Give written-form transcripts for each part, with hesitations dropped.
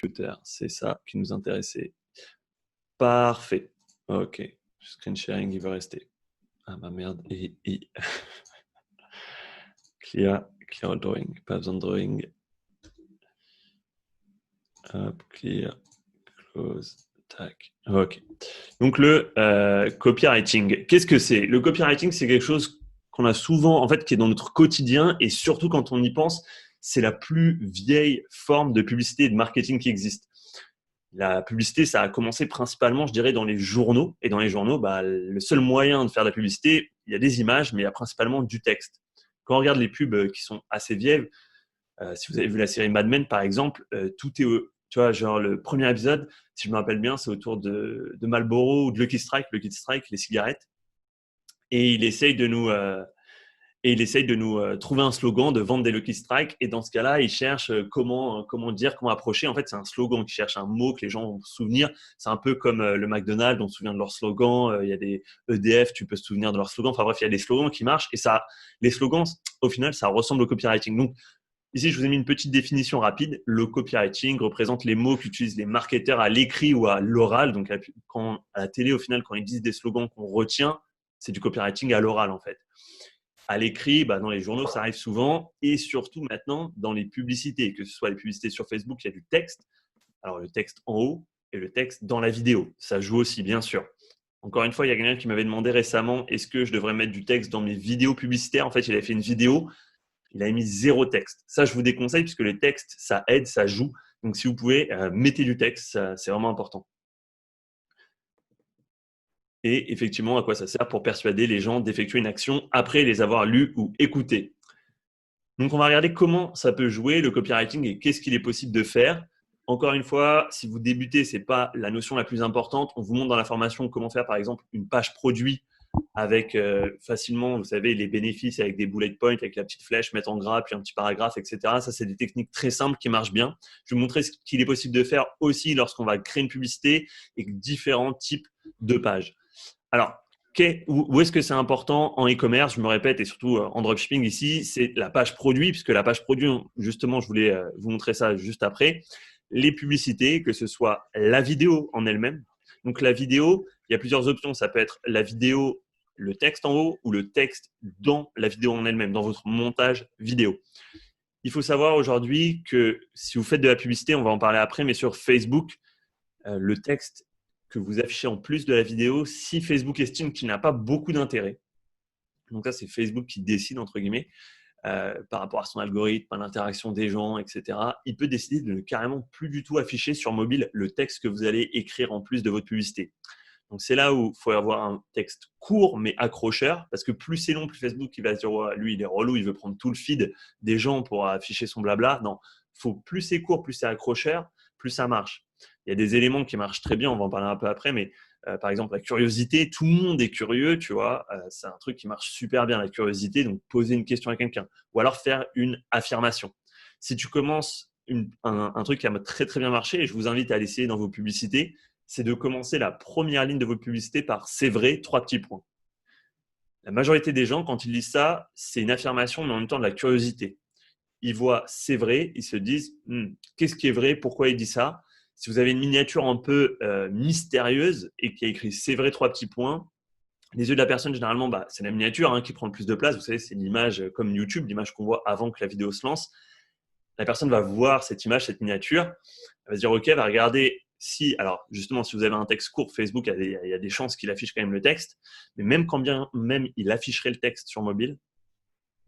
computer. C'est ça qui nous intéressait. Parfait. OK. Screen sharing, il va rester. Ah ma merde. Clear drawing. Pas besoin de drawing. Hop, clear, close, tac. OK. Donc le copywriting, qu'est-ce que c'est? Le copywriting, c'est quelque chose qu'on a souvent, en fait, qui est dans notre quotidien et surtout quand on y pense, c'est la plus vieille forme de publicité et de marketing qui existe. La publicité, ça a commencé principalement, je dirais, dans les journaux. Et dans les journaux, le seul moyen de faire de la publicité, il y a des images, mais il y a principalement du texte. Quand on regarde les pubs qui sont assez vieilles, si vous avez vu la série Mad Men, par exemple, tout est, tu vois, genre le premier épisode, si je me rappelle bien, c'est autour de Marlboro ou de Lucky Strike, les cigarettes. Et il essaye de nous, trouver un slogan, de vendre des Lucky Strike. Et dans ce cas-là, il cherche comment dire, comment approcher. En fait, c'est un slogan qui cherche un mot que les gens vont se souvenir. C'est un peu comme le McDonald's, on se souvient de leur slogan. Il y a des EDF, tu peux se souvenir de leur slogan. Enfin bref, il y a des slogans qui marchent. Et ça, les slogans, au final, ça ressemble au copywriting. Donc, ici, je vous ai mis une petite définition rapide. Le copywriting représente les mots qu'utilisent les marketeurs à l'écrit ou à l'oral. Donc, à la télé, au final, quand ils disent des slogans qu'on retient, c'est du copywriting à l'oral, en fait. À l'écrit, dans les journaux, ça arrive souvent. Et surtout maintenant, dans les publicités, que ce soit les publicités sur Facebook, il y a du texte. Alors, le texte en haut et le texte dans la vidéo. Ça joue aussi, bien sûr. Encore une fois, il y a quelqu'un qui m'avait demandé récemment, est-ce que je devrais mettre du texte dans mes vidéos publicitaires? En fait, il avait fait une vidéo. Il a mis 0 texte. Ça, je vous déconseille puisque le texte, ça aide, ça joue. Donc, si vous pouvez, mettez du texte, c'est vraiment important. Et effectivement, à quoi ça sert? Pour persuader les gens d'effectuer une action après les avoir lus ou écoutés. Donc, on va regarder comment ça peut jouer le copywriting et qu'est-ce qu'il est possible de faire. Encore une fois, si vous débutez, ce n'est pas la notion la plus importante. On vous montre dans la formation comment faire, par exemple, une page produit avec facilement, vous savez, les bénéfices avec des bullet points, avec la petite flèche, mettre en gras, puis un petit paragraphe, etc. Ça, c'est des techniques très simples qui marchent bien. Je vais vous montrer ce qu'il est possible de faire aussi lorsqu'on va créer une publicité et différents types de pages. Alors, où est-ce que c'est important en e-commerce? Je me répète, et surtout en dropshipping ici, c'est la page produit, puisque la page produit, justement, je voulais vous montrer ça juste après. Les publicités, que ce soit la vidéo en elle-même. Donc, la vidéo, il y a plusieurs options. Ça peut être la vidéo, le texte en haut ou le texte dans la vidéo en elle-même, dans votre montage vidéo. Il faut savoir aujourd'hui que si vous faites de la publicité, on va en parler après, mais sur Facebook, le texte que vous affichez en plus de la vidéo, si Facebook estime qu'il n'a pas beaucoup d'intérêt, donc ça c'est Facebook qui décide entre guillemets par rapport à son algorithme, à l'interaction des gens, etc. Il peut décider de ne carrément plus du tout afficher sur mobile le texte que vous allez écrire en plus de votre publicité. Donc c'est là où il faut avoir un texte court mais accrocheur, parce que plus c'est long, plus Facebook il va se dire ouais, lui il est relou, il veut prendre tout le feed des gens pour afficher son blabla. Non, plus c'est court, plus c'est accrocheur, plus ça marche. Il y a des éléments qui marchent très bien, on va en parler un peu après, mais par exemple la curiosité, tout le monde est curieux, tu vois, c'est un truc qui marche super bien, la curiosité, donc poser une question à quelqu'un ou alors faire une affirmation. Si tu commences un truc qui a très très bien marché, et je vous invite à l'essayer dans vos publicités, c'est de commencer la première ligne de votre publicité par « c'est vrai », 3 petits points. La majorité des gens, quand ils lisent ça, c'est une affirmation, mais en même temps de la curiosité. Ils voient « c'est vrai », ils se disent qu'est-ce qui est vrai, pourquoi il dit ça? Si vous avez une miniature un peu mystérieuse et qui a écrit « c'est vrai », 3 petits points, les yeux de la personne, généralement, c'est la miniature qui prend le plus de place. Vous savez, c'est l'image comme YouTube, l'image qu'on voit avant que la vidéo se lance. La personne va voir cette image, cette miniature, elle va se dire « ok », elle va regarder si, alors justement, si vous avez un texte court, Facebook, il y a des chances qu'il affiche quand même le texte, mais même quand bien même il afficherait le texte sur mobile,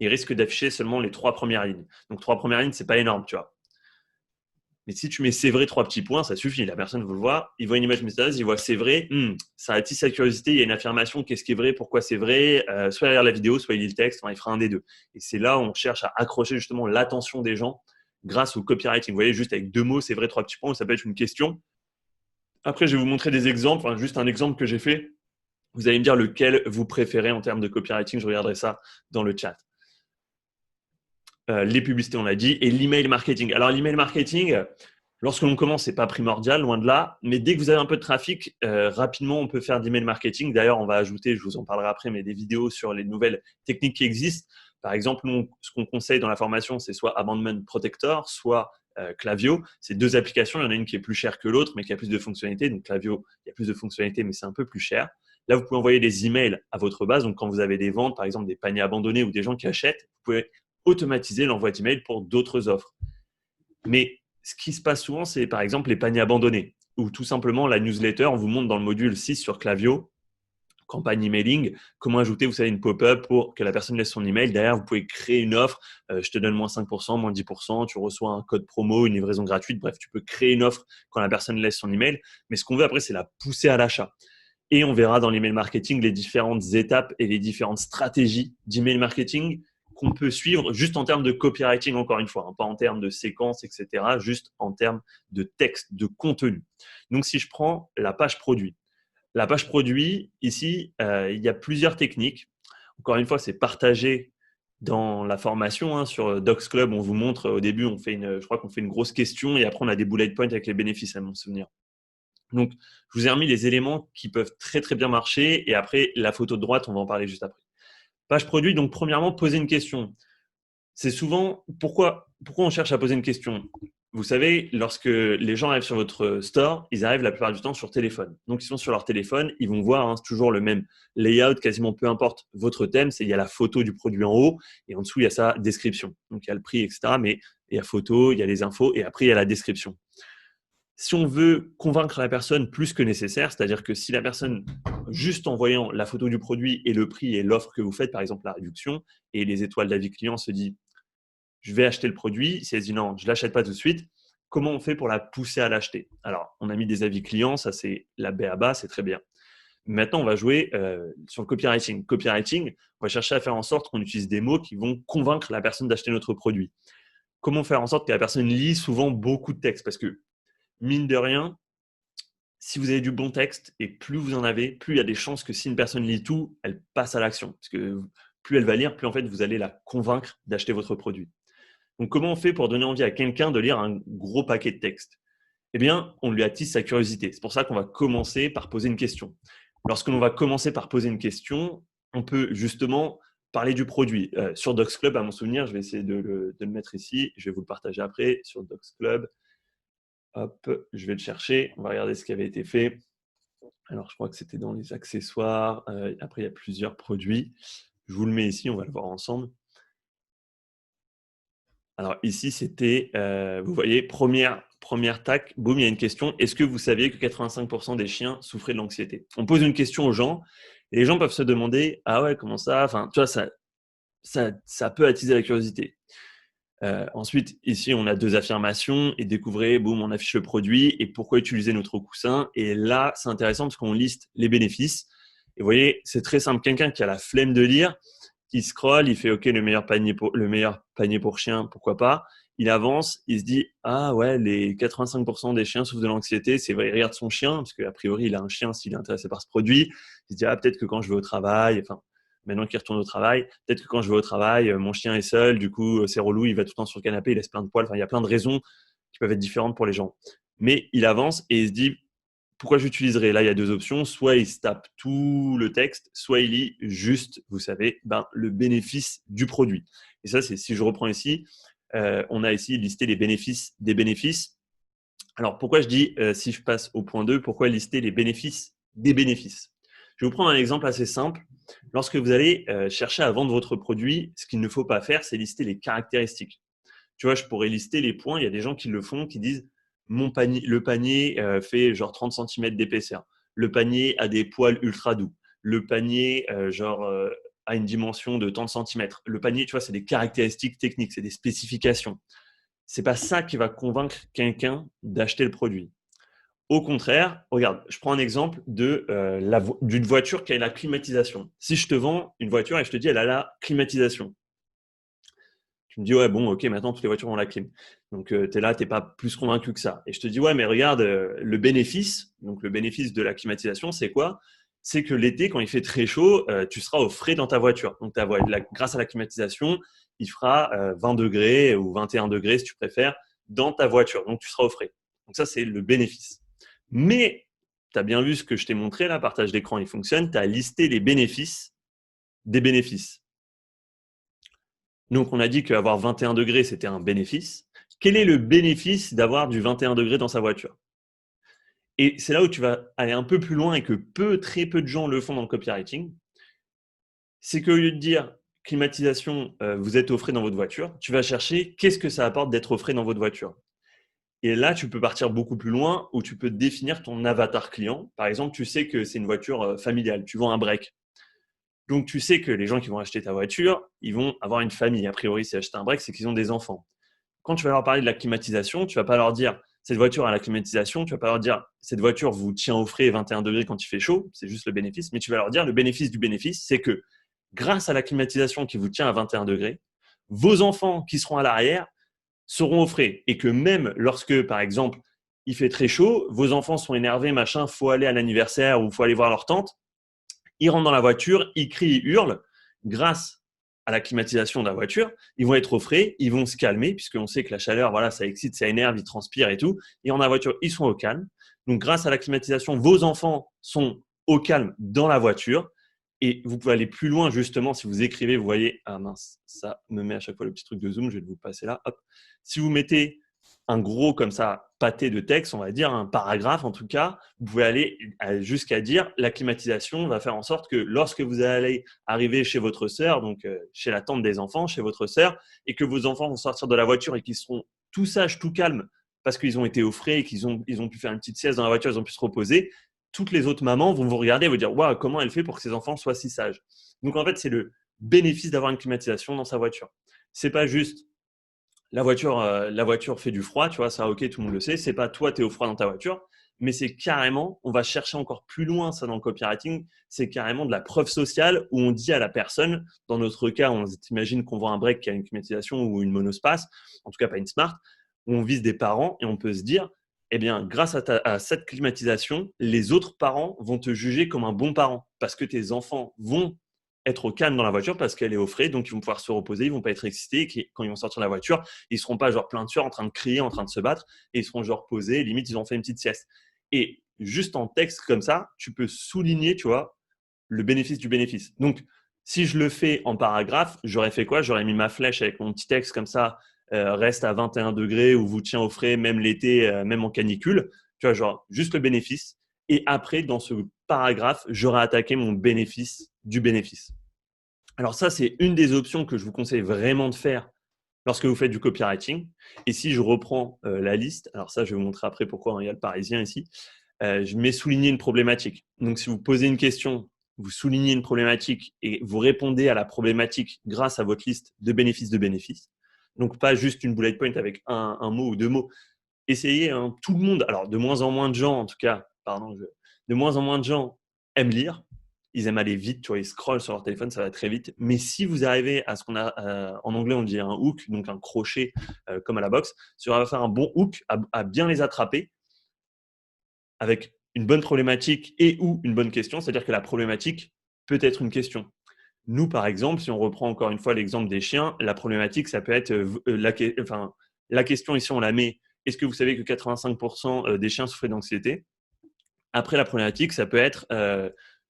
il risque d'afficher seulement les 3 premières lignes. Donc 3 premières lignes, c'est pas énorme, tu vois. Mais si tu mets « c'est vrai », 3 petits points, ça suffit. La personne veut le voir, il voit une image mystérieuse, il voit « c'est vrai », ça attise sa curiosité, il y a une affirmation, qu'est-ce qui est vrai, pourquoi c'est vrai, soit il regarde la vidéo, soit il lit le texte, il fera un des deux. Et c'est là où on cherche à accrocher justement l'attention des gens grâce au copywriting. Vous voyez, juste avec 2 mots, c'est vrai, 3 petits points, ça peut être une question. Après, je vais vous montrer des exemples, juste un exemple que j'ai fait. Vous allez me dire lequel vous préférez en termes de copywriting, je regarderai ça dans le chat. Les publicités, on l'a dit, et l'email marketing. Alors, l'email marketing, lorsque l'on commence, ce n'est pas primordial, loin de là, mais dès que vous avez un peu de trafic, rapidement, on peut faire d'email marketing. D'ailleurs, on va ajouter, je vous en parlerai après, mais des vidéos sur les nouvelles techniques qui existent. Par exemple, nous, ce qu'on conseille dans la formation, c'est soit Abandonment Protector, soit Klaviyo. C'est deux applications. Il y en a une qui est plus chère que l'autre, mais qui a plus de fonctionnalités. Donc, Klaviyo, il y a plus de fonctionnalités, mais c'est un peu plus cher. Là, vous pouvez envoyer des emails à votre base. Donc, quand vous avez des ventes, par exemple des paniers abandonnés ou des gens qui achètent, vous pouvez automatiser l'envoi d'emails pour d'autres offres. Mais ce qui se passe souvent, c'est par exemple les paniers abandonnés ou tout simplement la newsletter. On vous montre dans le module 6 sur Klaviyo, campagne emailing, comment ajouter, vous savez, une pop-up pour que la personne laisse son email. Derrière, vous pouvez créer une offre. Je te donne moins 5%, moins 10%. Tu reçois un code promo, une livraison gratuite. Bref, tu peux créer une offre quand la personne laisse son email. Mais ce qu'on veut après, c'est la pousser à l'achat. Et on verra dans l'email marketing les différentes étapes et les différentes stratégies d'email marketing qu'on peut suivre juste en termes de copywriting, encore une fois, hein, pas en termes de séquences, etc., juste en termes de texte, de contenu. Donc, si je prends la page produit, ici, il y a plusieurs techniques. Encore une fois, c'est partagé dans la formation, hein, sur Docs Club. On vous montre au début, je crois qu'on fait une grosse question et après, on a des bullet points avec les bénéfices, à mon souvenir. Donc, je vous ai remis les éléments qui peuvent très, très bien marcher. Et après, la photo de droite, on va en parler juste après. Page produit, donc premièrement, poser une question. C'est souvent pourquoi on cherche à poser une question. Vous savez, lorsque les gens arrivent sur votre store, ils arrivent la plupart du temps sur téléphone. Donc, ils sont sur leur téléphone, ils vont voir, hein, c'est toujours le même layout, quasiment peu importe votre thème. Il y a la photo du produit en haut et en dessous, il y a sa description. Donc, il y a le prix, etc. Mais il y a photo, il y a les infos et après, il y a la description. Si on veut convaincre la personne plus que nécessaire, c'est-à-dire que si la personne, juste en voyant la photo du produit et le prix et l'offre que vous faites, par exemple la réduction et les étoiles d'avis client, se dit « je vais acheter le produit », si elle se dit « non, je ne l'achète pas tout de suite », comment on fait pour la pousser à l'acheter? Alors, on a mis des avis clients, ça c'est la b.a-ba, c'est très bien. Maintenant, on va jouer sur le copywriting. Copywriting, on va chercher à faire en sorte qu'on utilise des mots qui vont convaincre la personne d'acheter notre produit. Comment faire en sorte que la personne lit souvent beaucoup de texte? Parce que mine de rien, si vous avez du bon texte et plus vous en avez, plus il y a des chances que si une personne lit tout, elle passe à l'action. Parce que plus elle va lire, plus en fait vous allez la convaincre d'acheter votre produit. Donc comment on fait pour donner envie à quelqu'un de lire un gros paquet de texte? Eh bien, on lui attise sa curiosité. C'est pour ça qu'on va commencer par poser une question. Lorsque l'on va commencer par poser une question, on peut justement parler du produit. Sur Docs Club, à mon souvenir, je vais essayer de le mettre ici. Je vais vous le partager après sur Docs Club. Hop, je vais le chercher. On va regarder ce qui avait été fait. Alors, je crois que c'était dans les accessoires. Après, il y a plusieurs produits. Je vous le mets ici, on va le voir ensemble. Alors, ici, c'était, vous voyez, première tac, boum, il y a une question. Est-ce que vous saviez que 85% des chiens souffraient de l'anxiété? On pose une question aux gens et les gens peuvent se demander, ah ouais, comment ça? Enfin, tu vois, ça peut attiser la curiosité. Ensuite, ici, on a deux affirmations et découvrez, boum, on affiche le produit et pourquoi utiliser notre coussin. Et là, c'est intéressant parce qu'on liste les bénéfices. Et vous voyez, c'est très simple. Quelqu'un qui a la flemme de lire, il scrolle, il fait OK, le meilleur panier pour chien, pourquoi pas. Il avance, il se dit ah ouais, les 85% des chiens souffrent de l'anxiété. C'est vrai, il regarde son chien parce qu'a priori, il a un chien s'il est intéressé par ce produit. Il se dit ah, peut-être que quand je vais au travail, enfin, maintenant qu'il retourne au travail, peut-être que quand je vais au travail, mon chien est seul, du coup, c'est relou, il va tout le temps sur le canapé, il laisse plein de poils. Enfin, il y a plein de raisons qui peuvent être différentes pour les gens. Mais il avance et il se dit, pourquoi j'utiliserai? Là, il y a deux options. Soit il se tape tout le texte, soit il lit juste, vous savez, le bénéfice du produit. Et ça, c'est si je reprends ici, on a ici listé les bénéfices des bénéfices. Alors, pourquoi je dis, si je passe au point 2, pourquoi lister les bénéfices des bénéfices? Je vais vous prendre un exemple assez simple. Lorsque vous allez chercher à vendre votre produit, ce qu'il ne faut pas faire, c'est lister les caractéristiques. Tu vois, je pourrais lister les points. Il y a des gens qui le font, qui disent le panier fait genre 30 cm d'épaisseur. Le panier a des poils ultra doux. Le panier, a une dimension de tant de centimètres. Le panier, tu vois, c'est des caractéristiques techniques, c'est des spécifications. C'est pas ça qui va convaincre quelqu'un d'acheter le produit. Au contraire, regarde, je prends un exemple d'une voiture qui a la climatisation. Si je te vends une voiture et je te dis elle a la climatisation, tu me dis ouais bon ok maintenant toutes les voitures ont la clim. Donc tu es là, tu n'es pas plus convaincu que ça. Et je te dis ouais mais regarde le bénéfice, donc le bénéfice de la climatisation c'est quoi? C'est que l'été quand il fait très chaud, tu seras au frais dans ta voiture. Donc grâce à la climatisation, il fera 20 degrés ou 21 degrés si tu préfères dans ta voiture. Donc tu seras au frais. Donc ça c'est le bénéfice. Mais tu as bien vu ce que je t'ai montré là, partage d'écran, il fonctionne. Tu as listé les bénéfices des bénéfices. Donc, on a dit qu'avoir 21 degrés, c'était un bénéfice. Quel est le bénéfice d'avoir du 21 degrés dans sa voiture? Et c'est là où tu vas aller un peu plus loin et que très peu de gens le font dans le copywriting. C'est qu'au lieu de dire climatisation, vous êtes au frais dans votre voiture, tu vas chercher qu'est-ce que ça apporte d'être au frais dans votre voiture. Et là, tu peux partir beaucoup plus loin où tu peux définir ton avatar client. Par exemple, tu sais que c'est une voiture familiale, tu vends un break. Donc, tu sais que les gens qui vont acheter ta voiture, ils vont avoir une famille. A priori, si acheter un break, c'est qu'ils ont des enfants. Quand tu vas leur parler de la climatisation, tu ne vas pas leur dire cette voiture a la climatisation, tu ne vas pas leur dire cette voiture vous tient au frais 21 degrés quand il fait chaud, c'est juste le bénéfice, mais tu vas leur dire le bénéfice du bénéfice, c'est que grâce à la climatisation qui vous tient à 21 degrés, vos enfants qui seront à l'arrière seront au frais et que même lorsque, par exemple, il fait très chaud, vos enfants sont énervés, machin, faut aller à l'anniversaire ou faut aller voir leur tante, ils rentrent dans la voiture, ils crient, ils hurlent. Grâce à la climatisation de la voiture, ils vont être au frais, ils vont se calmer, puisqu'on sait que la chaleur, voilà, ça excite, ça énerve, ils transpirent et tout. Et en la voiture, ils sont au calme. Donc, grâce à la climatisation, vos enfants sont au calme dans la voiture. Et vous pouvez aller plus loin, justement, si vous écrivez, vous voyez, ah mince, ça me met à chaque fois le petit truc de zoom, je vais vous passer là, hop. Si vous mettez un gros comme ça pâté de texte, on va dire un paragraphe en tout cas, vous pouvez aller jusqu'à dire la climatisation va faire en sorte que lorsque vous allez arriver chez votre sœur, donc chez la tante des enfants, chez votre sœur, et que vos enfants vont sortir de la voiture et qu'ils seront tout sages, tout calmes, parce qu'ils ont été au frais et ils ont pu faire une petite sieste dans la voiture, ils ont pu se reposer, toutes les autres mamans vont vous regarder et vous dire waouh, comment elle fait pour que ses enfants soient si sages. Donc en fait, c'est le bénéfice d'avoir une climatisation dans sa voiture. C'est pas juste la voiture fait du froid, tu vois, ça, ok, tout le monde le sait. C'est pas toi, tu es au froid dans ta voiture, mais c'est carrément, on va chercher encore plus loin ça dans le copywriting, c'est carrément de la preuve sociale où on dit à la personne, dans notre cas, on imagine qu'on vend un break qui a une climatisation ou une monospace, en tout cas pas une smart, où on vise des parents et on peut se dire, eh bien, grâce à cette climatisation, les autres parents vont te juger comme un bon parent parce que tes enfants vont être au calme dans la voiture parce qu'elle est au frais, donc ils vont pouvoir se reposer, ils vont pas être excités. Et quand ils vont sortir de la voiture, ils seront pas genre plein de sueur, en train de crier, en train de se battre, et ils seront genre posés, limite ils ont fait une petite sieste. Et juste en texte comme ça, tu peux souligner, tu vois, le bénéfice du bénéfice. Donc, si je le fais en paragraphe, j'aurais fait quoi? J'aurais mis ma flèche avec mon petit texte comme ça, reste à 21 degrés ou vous tient au frais, même l'été, même en canicule. Tu vois, genre juste le bénéfice. Et après, dans ce paragraphe, j'aurais attaqué mon bénéfice du bénéfice. Alors ça, c'est une des options que je vous conseille vraiment de faire lorsque vous faites du copywriting. Et si je reprends la liste, alors ça, je vais vous montrer après pourquoi il y a le Parisien ici. Je mets souligner une problématique. Donc, si vous posez une question, vous soulignez une problématique et vous répondez à la problématique grâce à votre liste de bénéfices de bénéfices. Donc, pas juste une bullet point avec un mot ou deux mots. Essayez, hein, tout le monde, alors de moins en moins de gens en tout cas, de moins en moins de gens aiment lire. Ils aiment aller vite, tu vois, ils scrollent sur leur téléphone, ça va très vite. Mais si vous arrivez à ce qu'on a, en anglais on dit un hook, donc un crochet comme à la boxe, si on va faire un bon hook, à bien les attraper avec une bonne problématique et ou une bonne question, c'est-à-dire que la problématique peut être une question. Nous, par exemple, si on reprend encore une fois l'exemple des chiens, la problématique, ça peut être la question ici, on la met. Est-ce que vous savez que 85% des chiens souffrent d'anxiété? Après, la problématique, ça peut être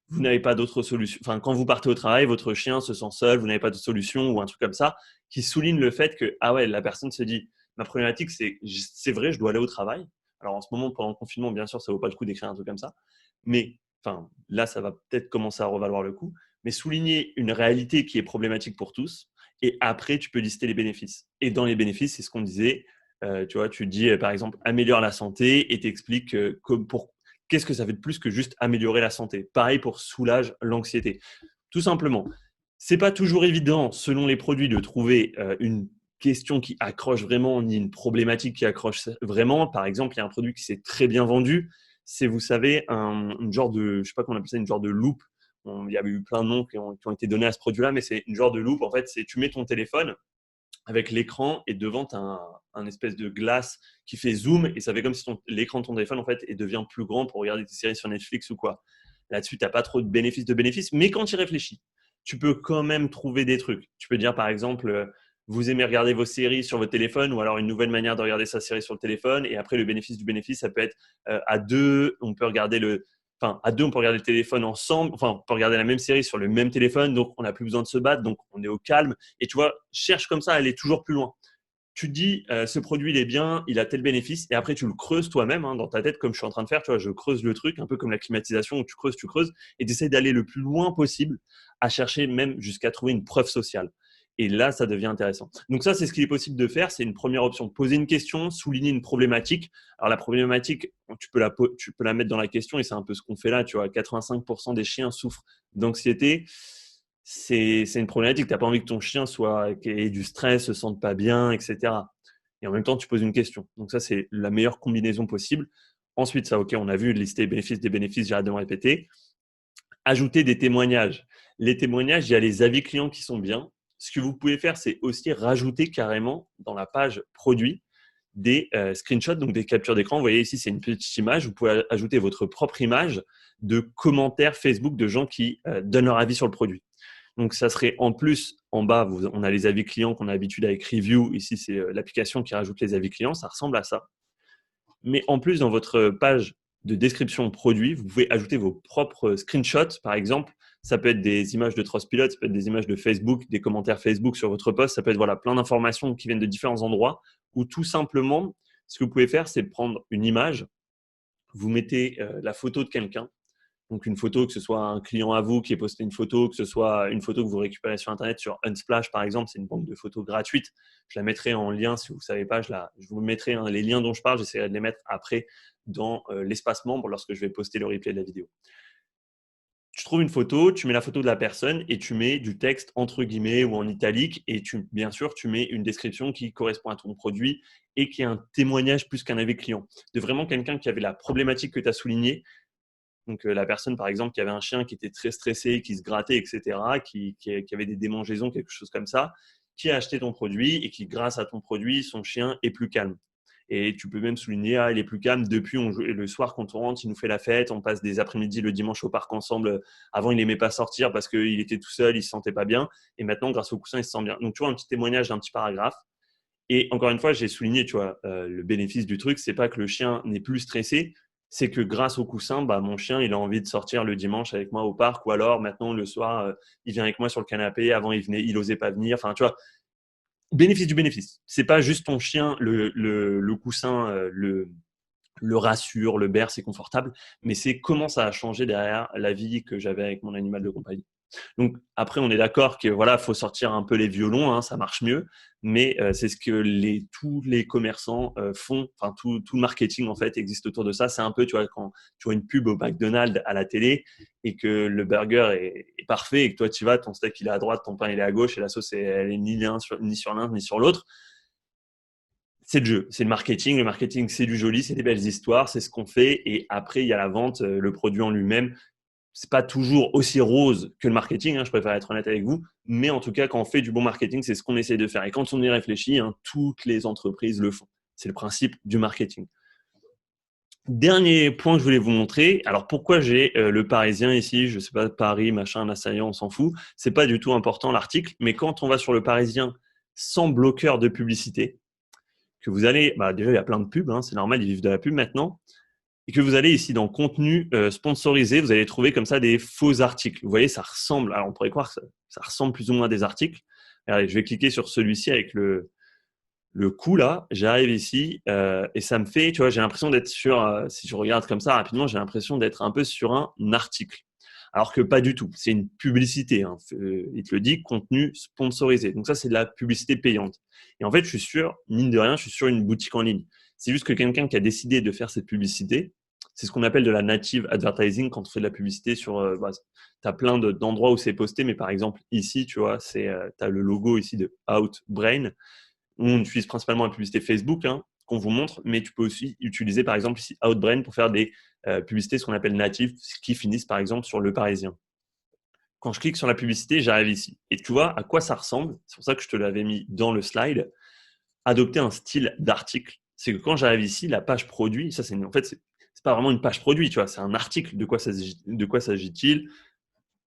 vous n'avez pas d'autre solution. Enfin, quand vous partez au travail, votre chien se sent seul, vous n'avez pas de solution ou un truc comme ça, qui souligne le fait que ah ouais, la personne se dit ma problématique, c'est vrai, je dois aller au travail. Alors en ce moment, pendant le confinement, bien sûr, ça vaut pas le coup d'écrire un truc comme ça, mais enfin là, ça va peut-être commencer à revaloir le coup. Mais souligner une réalité qui est problématique pour tous, et après, tu peux lister les bénéfices. Et dans les bénéfices, c'est ce qu'on disait. Tu vois, tu dis par exemple améliore la santé et t'expliques qu'est-ce que ça fait de plus que juste améliorer la santé. Pareil pour soulage l'anxiété. Tout simplement, c'est pas toujours évident selon les produits de trouver une question qui accroche vraiment ni une problématique qui accroche vraiment. Par exemple, il y a un produit qui s'est très bien vendu. C'est, vous savez, une genre de, je sais pas comment on appelle ça, une genre de loupe. Il y avait eu plein de noms qui ont été donnés à ce produit-là, mais c'est une genre de loupe. En fait, c'est tu mets ton téléphone avec l'écran et devant tu as un espèce de glace qui fait zoom et ça fait comme si l'écran de ton téléphone en fait devient plus grand pour regarder tes séries sur Netflix ou quoi. Là-dessus, tu n'as pas trop de bénéfices, mais quand tu y réfléchis, tu peux quand même trouver des trucs. Tu peux dire par exemple, vous aimez regarder vos séries sur votre téléphone ou alors une nouvelle manière de regarder sa série sur le téléphone et après le bénéfice du bénéfice, ça peut être à deux, on peut regarder à deux, on peut regarder le téléphone ensemble, enfin, on peut regarder la même série sur le même téléphone, donc on n'a plus besoin de se battre, donc on est au calme. Et tu vois, cherche comme ça à aller toujours plus loin. tu te dis, ce produit, il est bien, il a tel bénéfice, et après, tu le creuses toi-même dans ta tête, comme je suis en train de faire. Tu vois, je creuse le truc, un peu comme la climatisation, où tu creuses, et tu essaies d'aller le plus loin possible à chercher même jusqu'à trouver une preuve sociale. Et là, ça devient intéressant. Donc ça, c'est ce qu'il est possible de faire. C'est une première option. Poser une question, souligner une problématique. Alors la problématique, tu peux la mettre dans la question, et c'est un peu ce qu'on fait là. Tu vois, 85% des chiens souffrent d'anxiété. C'est une problématique. Tu n'as pas envie que ton chien ait du stress, se sente pas bien, etc. Et en même temps, tu poses une question. Donc ça, c'est la meilleure combinaison possible. Ensuite, ça, OK, on a vu lister les bénéfices des bénéfices, j'arrête de me répéter. Ajouter des témoignages. Les témoignages, il y a les avis clients qui sont bien. Ce que vous pouvez faire, c'est aussi rajouter carrément dans la page produit des screenshots, donc des captures d'écran. Vous voyez ici, c'est une petite image. Vous pouvez ajouter votre propre image de commentaires Facebook de gens qui donnent leur avis sur le produit. Donc, ça serait en plus, en bas, on a les avis clients qu'on a l'habitude avec Review. Ici, c'est l'application qui rajoute les avis clients. Ça ressemble à ça. Mais en plus, dans votre page de description produit, vous pouvez ajouter vos propres screenshots. Par exemple, ça peut être des images de Trustpilot, ça peut être des images de Facebook, des commentaires Facebook sur votre post. Ça peut être plein d'informations qui viennent de différents endroits. Ou tout simplement, ce que vous pouvez faire, c'est prendre une image, vous mettez la photo de quelqu'un. Donc, une photo, que ce soit un client à vous qui ait posté une photo, que ce soit une photo que vous récupérez sur Internet, sur Unsplash, par exemple, c'est une banque de photos gratuite. Je la mettrai en lien si vous ne savez pas. Je vous mettrai les liens dont je parle. J'essaierai de les mettre après dans l'espace membre lorsque je vais poster le replay de la vidéo. Tu trouves une photo, tu mets la photo de la personne et tu mets du texte entre guillemets ou en italique et bien sûr, tu mets une description qui correspond à ton produit et qui est un témoignage plus qu'un avis client. De vraiment quelqu'un qui avait la problématique que tu as soulignée. Donc, la personne, par exemple, qui avait un chien qui était très stressé, qui se grattait, etc., qui avait des démangeaisons, quelque chose comme ça, qui a acheté ton produit et qui, grâce à ton produit, son chien est plus calme. Et tu peux même souligner, il est plus calme depuis, le soir quand on rentre, il nous fait la fête, on passe des après-midi le dimanche au parc ensemble. Avant, il n'aimait pas sortir parce qu'il était tout seul, il ne se sentait pas bien. Et maintenant, grâce au coussin, il se sent bien. Donc, tu vois, un petit témoignage d'un petit paragraphe. Et encore une fois, j'ai souligné, tu vois, le bénéfice du truc, c'est pas que le chien n'est plus stressé, c'est que grâce au coussin, mon chien, il a envie de sortir le dimanche avec moi au parc, ou alors maintenant le soir, il vient avec moi sur le canapé. Avant, il osait pas venir. Enfin, tu vois, bénéfice du bénéfice. C'est pas juste ton chien, le coussin, le rassure, le berce, c'est confortable, mais c'est comment ça a changé derrière la vie que j'avais avec mon animal de compagnie. Donc après, on est d'accord que faut sortir un peu les violons, ça marche mieux, mais c'est ce que tous les commerçants font. Enfin, tout le marketing en fait existe autour de ça. C'est un peu, tu vois, quand tu vois une pub au McDonald's à la télé et que le burger est parfait et que toi tu vas, ton steak il est à droite, ton pain il est à gauche et la sauce elle est ni sur l'un ni sur l'autre. C'est le jeu, c'est le marketing. Le marketing, c'est du joli, c'est des belles histoires, c'est ce qu'on fait. Et après, il y a la vente, le produit en lui-même. C'est pas toujours aussi rose que le marketing, je préfère être honnête avec vous, mais en tout cas, quand on fait du bon marketing, c'est ce qu'on essaie de faire. Et quand on y réfléchit, toutes les entreprises le font. C'est le principe du marketing. Dernier point que je voulais vous montrer. Alors, pourquoi j'ai le Parisien ici? Je ne sais pas, Paris, machin, l'assaillant, on s'en fout. C'est pas du tout important l'article, mais quand on va sur le Parisien sans bloqueur de publicité, que vous allez, déjà il y a plein de pubs, c'est normal, ils vivent de la pub maintenant. Et que vous allez ici dans contenu sponsorisé, vous allez trouver comme ça des faux articles. Vous voyez, ça ressemble, alors on pourrait croire que ça ressemble plus ou moins à des articles. Allez, je vais cliquer sur celui-ci avec le coup là, j'arrive ici et ça me fait, tu vois, j'ai l'impression d'être si je regarde comme ça rapidement, j'ai l'impression d'être un peu sur un article. Alors que pas du tout, c'est une publicité. Il te le dit, contenu sponsorisé. Donc ça, c'est de la publicité payante. Et en fait, je suis sûr, mine de rien, je suis sur une boutique en ligne. C'est juste que quelqu'un qui a décidé de faire cette publicité, c'est ce qu'on appelle de la native advertising quand on fait de la publicité sur… tu as plein d'endroits où c'est posté, mais par exemple, ici, tu vois, tu as le logo ici de Outbrain. On utilise principalement la publicité Facebook qu'on vous montre, mais tu peux aussi utiliser par exemple ici Outbrain pour faire des publicités, ce qu'on appelle natives, qui finissent par exemple sur Le Parisien. Quand je clique sur la publicité, j'arrive ici. Et tu vois à quoi ça ressemble. C'est pour ça que je te l'avais mis dans le slide. Adopter un style d'article. C'est que quand j'arrive ici, la page produit, ça en fait, c'est pas vraiment une page produit, tu vois, c'est un article. De quoi s'agit-il?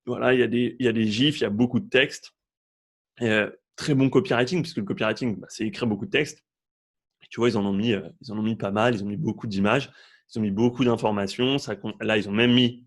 Voilà, il y a des gifs, il y a beaucoup de texte. Très bon copywriting, puisque le copywriting, c'est écrire beaucoup de texte. Et tu vois, ils en ont mis pas mal, ils ont mis beaucoup d'images, ils ont mis beaucoup d'informations. Là, ils ont même mis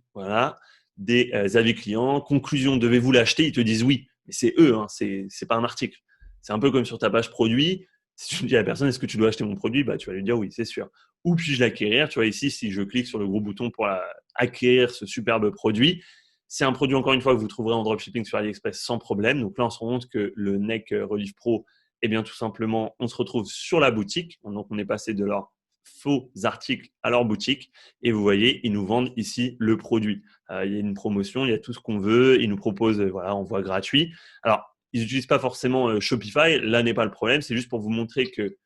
des avis clients. Conclusion, devez-vous l'acheter? Ils te disent oui, mais c'est eux, c'est pas un article. C'est un peu comme sur ta page produit. Si tu dis à la personne, est-ce que tu dois acheter mon produit? Bah, tu vas lui dire oui, c'est sûr. Où puis-je l'acquérir? Tu vois, ici, si je clique sur le gros bouton pour acquérir ce superbe produit, c'est un produit, encore une fois, que vous trouverez en dropshipping sur AliExpress sans problème. Donc là, on se rend compte que le Neck Relief Pro, eh bien, tout simplement, on se retrouve sur la boutique. Donc, on est passé de leurs faux articles à leur boutique. Et vous voyez, ils nous vendent ici le produit. Il y a une promotion, il y a tout ce qu'on veut. Ils nous proposent, voilà, envoi gratuit. Alors, ils n'utilisent pas forcément Shopify. Là n'est pas le problème. C'est juste pour vous montrer que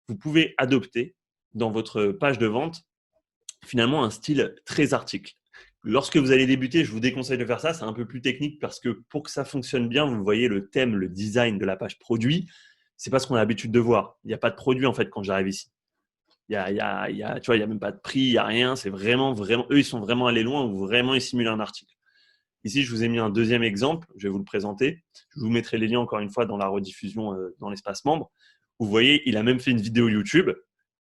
vous pouvez adopter dans votre page de vente finalement un style très article. Lorsque vous allez débuter, je vous déconseille de faire ça. C'est un peu plus technique parce que pour que ça fonctionne bien, vous voyez le thème, le design de la page produit. C'est pas ce qu'on a l'habitude de voir. Il n'y a pas de produit en fait quand j'arrive ici. Tu vois, il y a même pas de prix, il y a rien. C'est vraiment, vraiment, eux, ils sont vraiment allés loin ou vraiment ils simulent un article. Ici, je vous ai mis un deuxième exemple. Je vais vous le présenter. Je vous mettrai les liens encore une fois dans la rediffusion dans l'espace membre. Vous voyez, il a même fait une vidéo YouTube.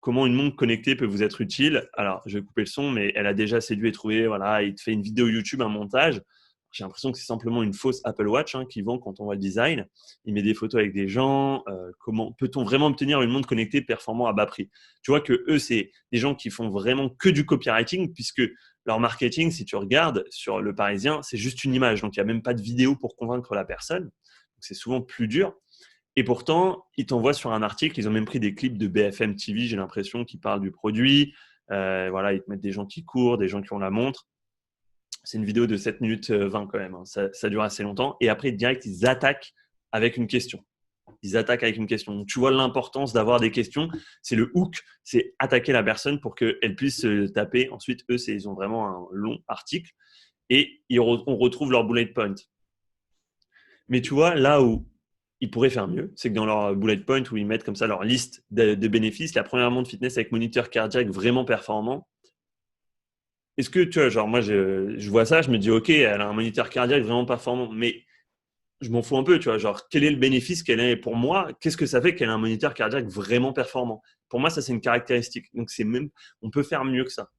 Comment une montre connectée peut vous être utile? Alors, je vais couper le son, mais elle a déjà séduit et trouvé. Voilà, il te fait une vidéo YouTube, un montage. J'ai l'impression que c'est simplement une fausse Apple Watch qui vend quand on voit le design. Il met des photos avec des gens. Comment peut-on vraiment obtenir une montre connectée performant à bas prix? Tu vois que eux, c'est des gens qui font vraiment que du copywriting, puisque leur marketing, si tu regardes sur Le Parisien, c'est juste une image. Donc, il n'y a même pas de vidéo pour convaincre la personne. Donc, c'est souvent plus dur. Et pourtant, ils t'envoient sur un article. Ils ont même pris des clips de BFM TV, j'ai l'impression, qui parlent du produit. Voilà, ils te mettent des gens qui courent, des gens qui ont la montre. C'est une vidéo de 7 minutes 20 quand même. Ça dure assez longtemps. Et après, direct, ils attaquent avec une question. Ils attaquent avec une question. Donc, tu vois l'importance d'avoir des questions. C'est le hook, c'est attaquer la personne pour qu'elle puisse taper. Ensuite, eux, ils ont vraiment un long article et on retrouve leur bullet point. Mais tu vois, là où ils pourraient faire mieux, c'est que dans leur bullet point où ils mettent comme ça leur liste de bénéfices, la première montre fitness avec moniteur cardiaque vraiment performant. Est-ce que tu vois, genre moi je vois ça, je me dis ok, elle a un moniteur cardiaque vraiment performant, mais je m'en fous un peu, tu vois, genre quel est le bénéfice qu'elle ait pour moi? Qu'est-ce que ça fait qu'elle ait un moniteur cardiaque vraiment performant? Pour moi, ça c'est une caractéristique. Donc on peut faire mieux que ça.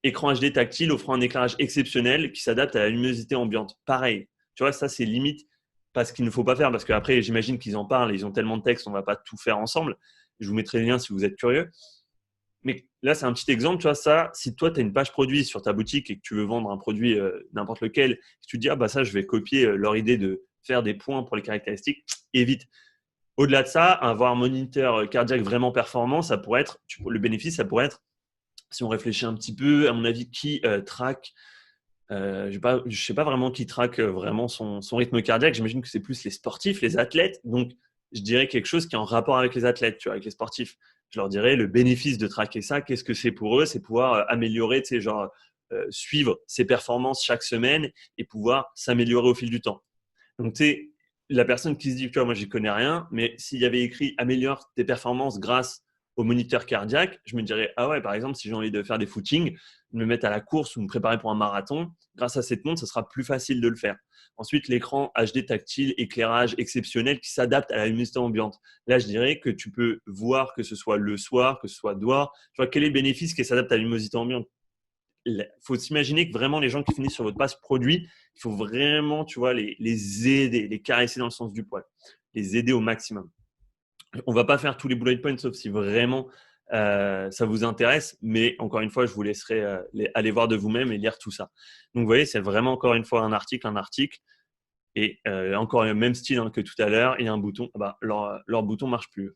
Écran HD tactile offrant un éclairage exceptionnel qui s'adapte à la luminosité ambiante. Pareil, tu vois, ça c'est limite parce qu'il ne faut pas faire parce qu'après j'imagine qu'ils en parlent, ils ont tellement de textes, on ne va pas tout faire ensemble. Je vous mettrai les liens si vous êtes curieux. Mais là, c'est un petit exemple, tu vois, ça, si toi, tu as une page produit sur ta boutique et que tu veux vendre un produit n'importe lequel, et que tu te dis, ah bah ça, je vais copier leur idée de faire des points pour les caractéristiques, évite. Au-delà de ça, avoir un moniteur cardiaque vraiment performant, ça pourrait être, le bénéfice, ça pourrait être, si on réfléchit un petit peu, à mon avis, qui traque, je ne sais pas vraiment qui traque vraiment son rythme cardiaque, j'imagine que c'est plus les sportifs, les athlètes, donc je dirais quelque chose qui est en rapport avec les athlètes, tu vois, avec les sportifs. Je leur dirais le bénéfice de traquer ça, qu'est-ce que c'est pour eux? C'est pouvoir améliorer, tu sais, genre suivre ses performances chaque semaine et pouvoir s'améliorer au fil du temps. Donc, tu sais, la personne qui se dit, tu vois, moi, j'y connais rien, mais s'il y avait écrit améliore tes performances grâce au moniteur cardiaque, je me dirais, ah ouais, par exemple, si j'ai envie de faire des footings, me mettre à la course ou me préparer pour un marathon, grâce à cette montre, ce sera plus facile de le faire. Ensuite, l'écran HD tactile, éclairage exceptionnel qui s'adapte à la luminosité ambiante. Là, je dirais que tu peux voir que ce soit le soir, que ce soit dehors. Tu vois, quel est le bénéfice qui s'adapte à la luminosité ambiante? Il faut s'imaginer que vraiment les gens qui finissent sur votre page produit, il faut vraiment, tu vois, les aider, les caresser dans le sens du poil, les aider au maximum. On ne va pas faire tous les bullet points sauf si vraiment ça vous intéresse, mais encore une fois, je vous laisserai aller voir de vous-même et lire tout ça. Donc, vous voyez, c'est vraiment encore une fois un article, et encore le même style que tout à l'heure. Il y a un bouton, leur bouton ne marche plus.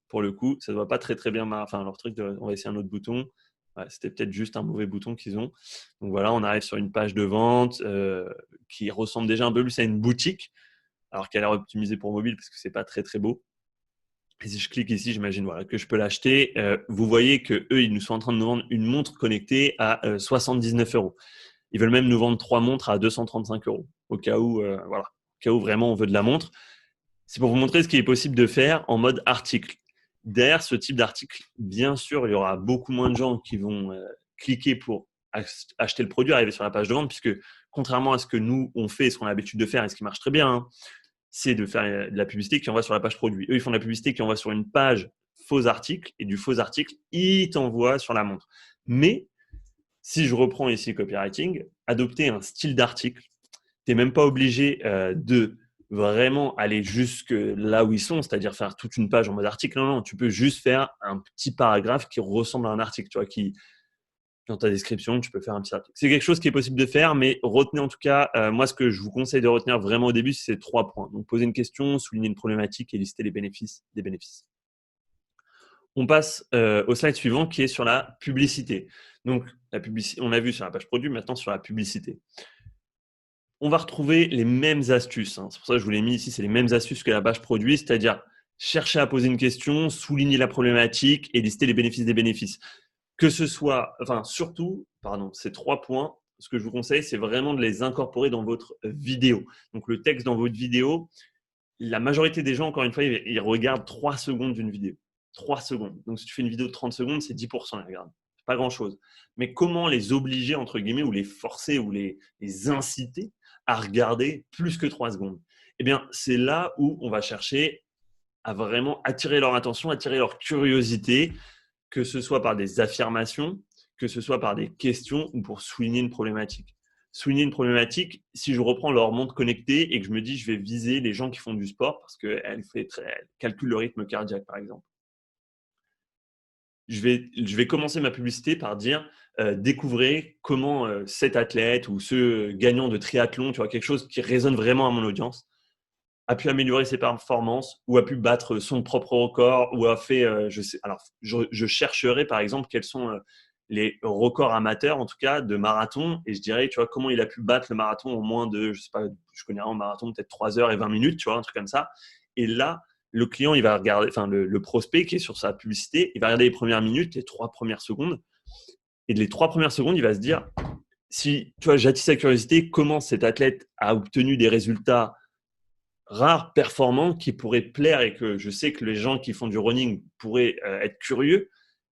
Pour le coup, ça ne doit pas très très bien marcher. Enfin, leur truc, on va essayer un autre bouton. Ouais, c'était peut-être juste un mauvais bouton qu'ils ont. Donc voilà, on arrive sur une page de vente qui ressemble déjà un peu plus à une boutique, alors qu'elle est optimisée pour mobile parce que c'est pas très très beau. Et si je clique ici, j'imagine voilà, que je peux l'acheter. Vous voyez qu'eux, ils nous sont en train de nous vendre une montre connectée à 79 euros. Ils veulent même nous vendre 3 montres à 235 euros, au cas où, voilà, au cas où vraiment on veut de la montre. C'est pour vous montrer ce qu'il est possible de faire en mode article. Derrière ce type d'article, bien sûr, il y aura beaucoup moins de gens qui vont cliquer pour acheter le produit, arriver sur la page de vente, puisque contrairement à ce que nous, on fait, ce qu'on a l'habitude de faire et ce qui marche très bien, c'est de faire de la publicité qui envoie sur la page produit. Eux, ils font de la publicité qui envoie sur une page faux article et du faux article, ils t'envoient sur la montre. Mais si je reprends ici copywriting, adopter un style d'article, tu n'es même pas obligé de vraiment aller jusque là où ils sont, c'est-à-dire faire toute une page en mode article. Non, non, tu peux juste faire un petit paragraphe qui ressemble à un article, tu vois, qui dans ta description, tu peux faire un petit article. C'est quelque chose qui est possible de faire, mais retenez en tout cas, moi, ce que je vous conseille de retenir vraiment au début, c'est ces 3 points. Donc, poser une question, souligner une problématique et lister les bénéfices des bénéfices. On passe au slide suivant qui est sur la publicité. Donc, la publicité, on a vu sur la page produit, maintenant sur la publicité. On va retrouver les mêmes astuces. C'est pour ça que je vous l'ai mis ici, c'est les mêmes astuces que la page produit, c'est-à-dire chercher à poser une question, souligner la problématique et lister les bénéfices des bénéfices. Que ce soit, enfin surtout, ces 3 points, ce que je vous conseille, c'est vraiment de les incorporer dans votre vidéo. Donc le texte dans votre vidéo, la majorité des gens, encore une fois, ils regardent 3 secondes d'une vidéo. 3 secondes. Donc si tu fais une vidéo de 30 secondes, c'est 10%, ils regardent. Pas grand-chose. Mais comment les obliger, entre guillemets, ou les forcer, ou les inciter à regarder plus que 3 secondes? Eh bien, c'est là où on va chercher à vraiment attirer leur attention, attirer leur curiosité, que ce soit par des affirmations, que ce soit par des questions ou pour souligner une problématique. Souligner une problématique, si je reprends leur montre connectée et que je me dis je vais viser les gens qui font du sport parce qu'elle calcule le rythme cardiaque, par exemple. Je vais commencer ma publicité par dire découvrez comment cet athlète ou ce gagnant de triathlon, tu vois, quelque chose qui résonne vraiment à mon audience, a pu améliorer ses performances ou a pu battre son propre record ou a fait, je chercherai par exemple quels sont les records amateurs en tout cas de marathon et je dirais, tu vois, comment il a pu battre le marathon en moins de, je sais pas, je connais un marathon peut-être 3 heures et 20 minutes, tu vois, un truc comme ça. Et là, le client, il va regarder, enfin le prospect qui est sur sa publicité, il va regarder les premières minutes, les 3 premières secondes. Et de les 3 premières secondes, il va se dire, si tu vois, j'attise sa curiosité, comment cet athlète a obtenu des résultats rares, performants, qui pourraient plaire et que je sais que les gens qui font du running pourraient être curieux,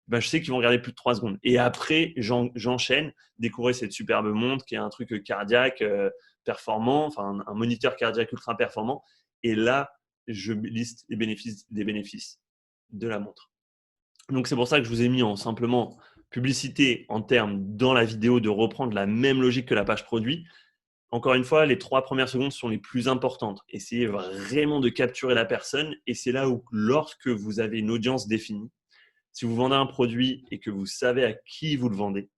ben, je sais qu'ils vont regarder plus de 3 secondes. Et après, j'enchaîne, découvrir cette superbe montre qui est un truc cardiaque performant, enfin un moniteur cardiaque ultra performant. Et là, je liste les bénéfices des bénéfices de la montre. Donc, c'est pour ça que je vous ai mis en simplement publicité en termes dans la vidéo de reprendre la même logique que la page produit. Encore une fois, les 3 premières secondes sont les plus importantes. Essayez vraiment de capturer la personne et c'est là où, lorsque vous avez une audience définie, si vous vendez un produit et que vous savez à qui vous le vendez,